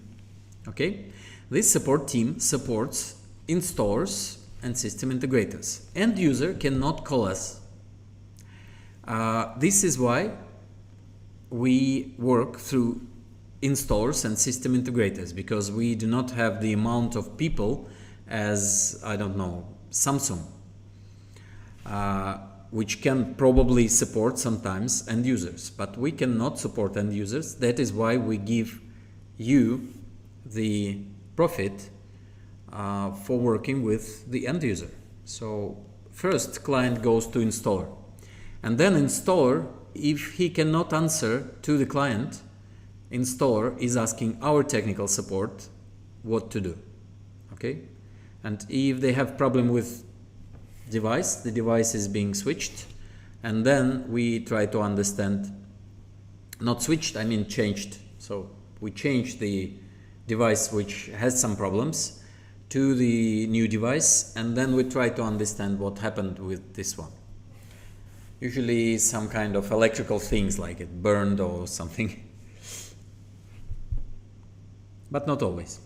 okay? This support team supports installers and system integrators. End user cannot call us. This is why we work through installers and system integrators, because we do not have the amount of people as, I don't know, Samsung, which can probably support sometimes end users, but we cannot support end users. That is why we give you the profit for working with the end user. So first client goes to installer, and then installer, if he cannot answer to the client, installer is asking our technical support what to do. Okay, and if they have problem with device, the device is being switched, and then we try to understand, not switched, I mean changed. So we change the device which has some problems to the new device, and then we try to understand what happened with this one. Usually some kind of electrical things, like it burned or something, but not always.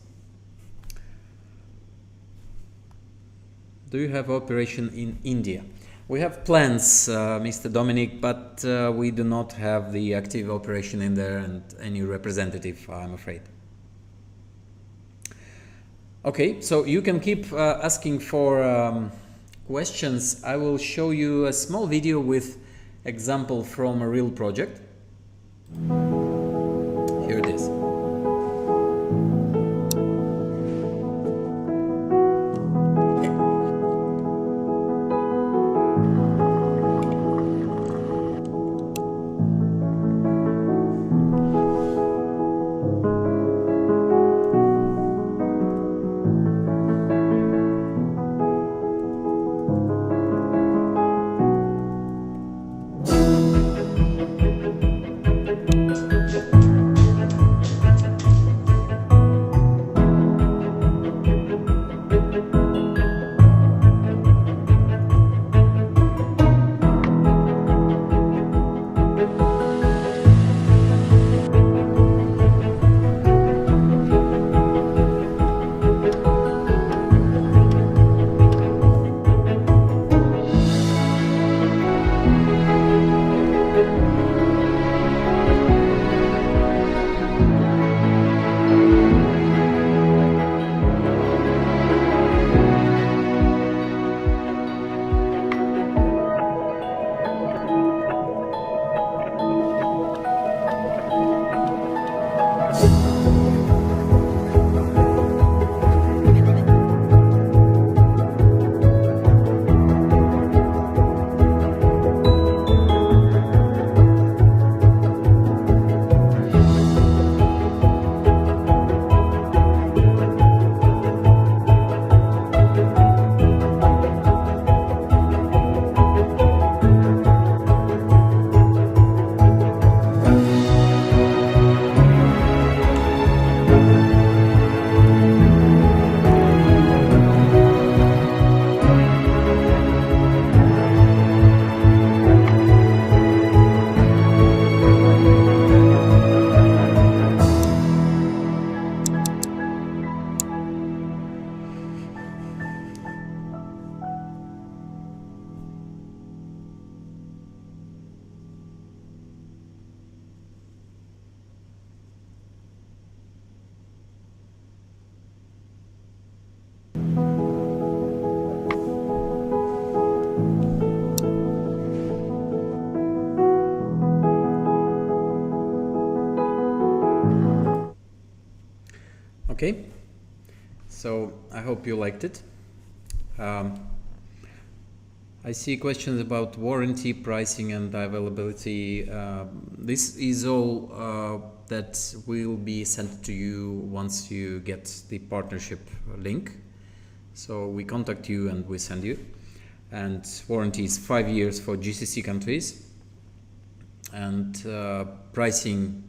Do you have operation in India? We have plans, Mr. Dominic, but we do not have the active operation in there and any representative, I'm afraid. Okay, so you can keep asking for questions. I will show you a small video with example from a real project. Here it is. Okay, so I hope you liked it. I see questions about warranty, pricing, and availability. This is all that will be sent to you once you get the partnership link. So we contact you and we send you. And warranty is 5 years for GCC countries. And pricing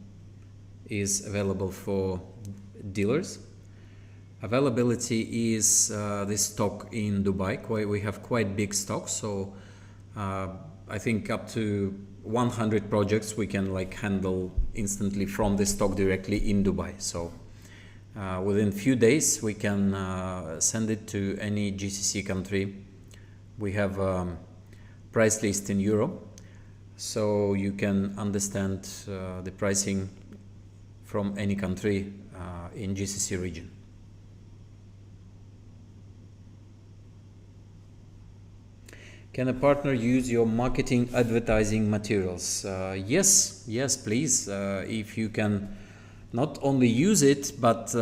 is available for dealers. Availability is the stock in Dubai. We have quite big stock, so I think up to 100 projects we can handle instantly from the stock directly in Dubai. So within few days we can send it to any GCC country. We have price list in euro, so you can understand the pricing from any country in GCC region. Can a partner use your marketing advertising materials? Yes, please. If you can not only use it, but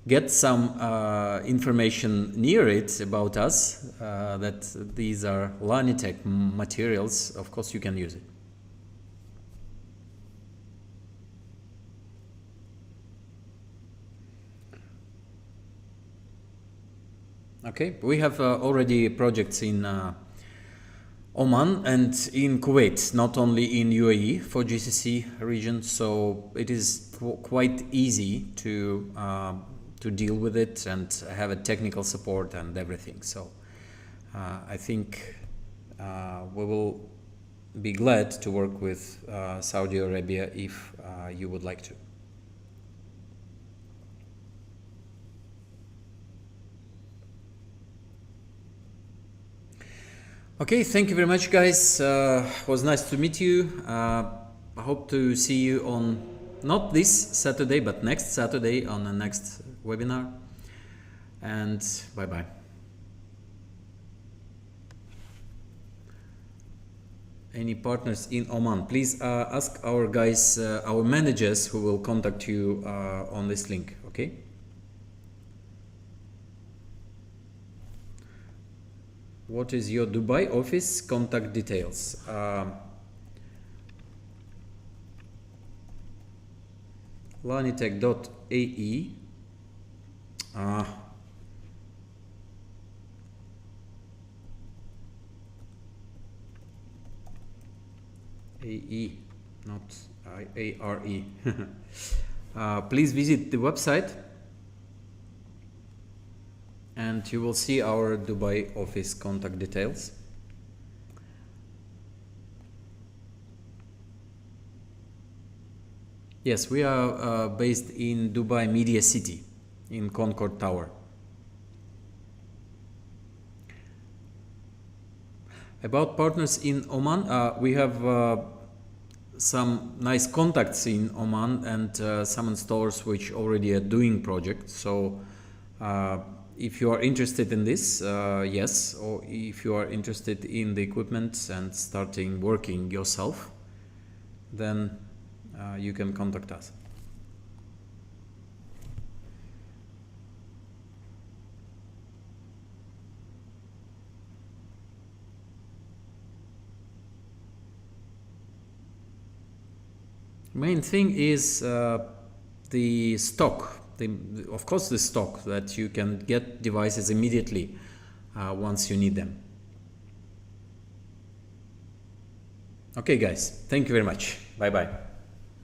get some information near it about us, that these are Larnitech materials, of course you can use it. Okay, we have already projects in Oman and in Kuwait, not only in UAE for GCC region, so it is quite easy to deal with it and have a technical support and everything. So I think we will be glad to work with Saudi Arabia if you would like to. Okay, thank you very much, guys. It was nice to meet you. I hope to see you on not this Saturday, but next Saturday on the next webinar. And bye-bye. Any partners in Oman, please ask our guys, our managers who will contact you on this link, okay? What is your Dubai office contact details? Larnitech.ae. AE, not ARE. Please visit the website and you will see our Dubai office contact details. Yes, we are based in Dubai Media City in Concord Tower. About partners in Oman, we have some nice contacts in Oman and some installers which already are doing projects. So if you are interested in this, yes, or if you are interested in the equipment and starting working yourself, then you can contact us. Main thing is the stock. Of course, the stock that you can get devices immediately once you need them. Okay, guys, thank you very much. Bye bye.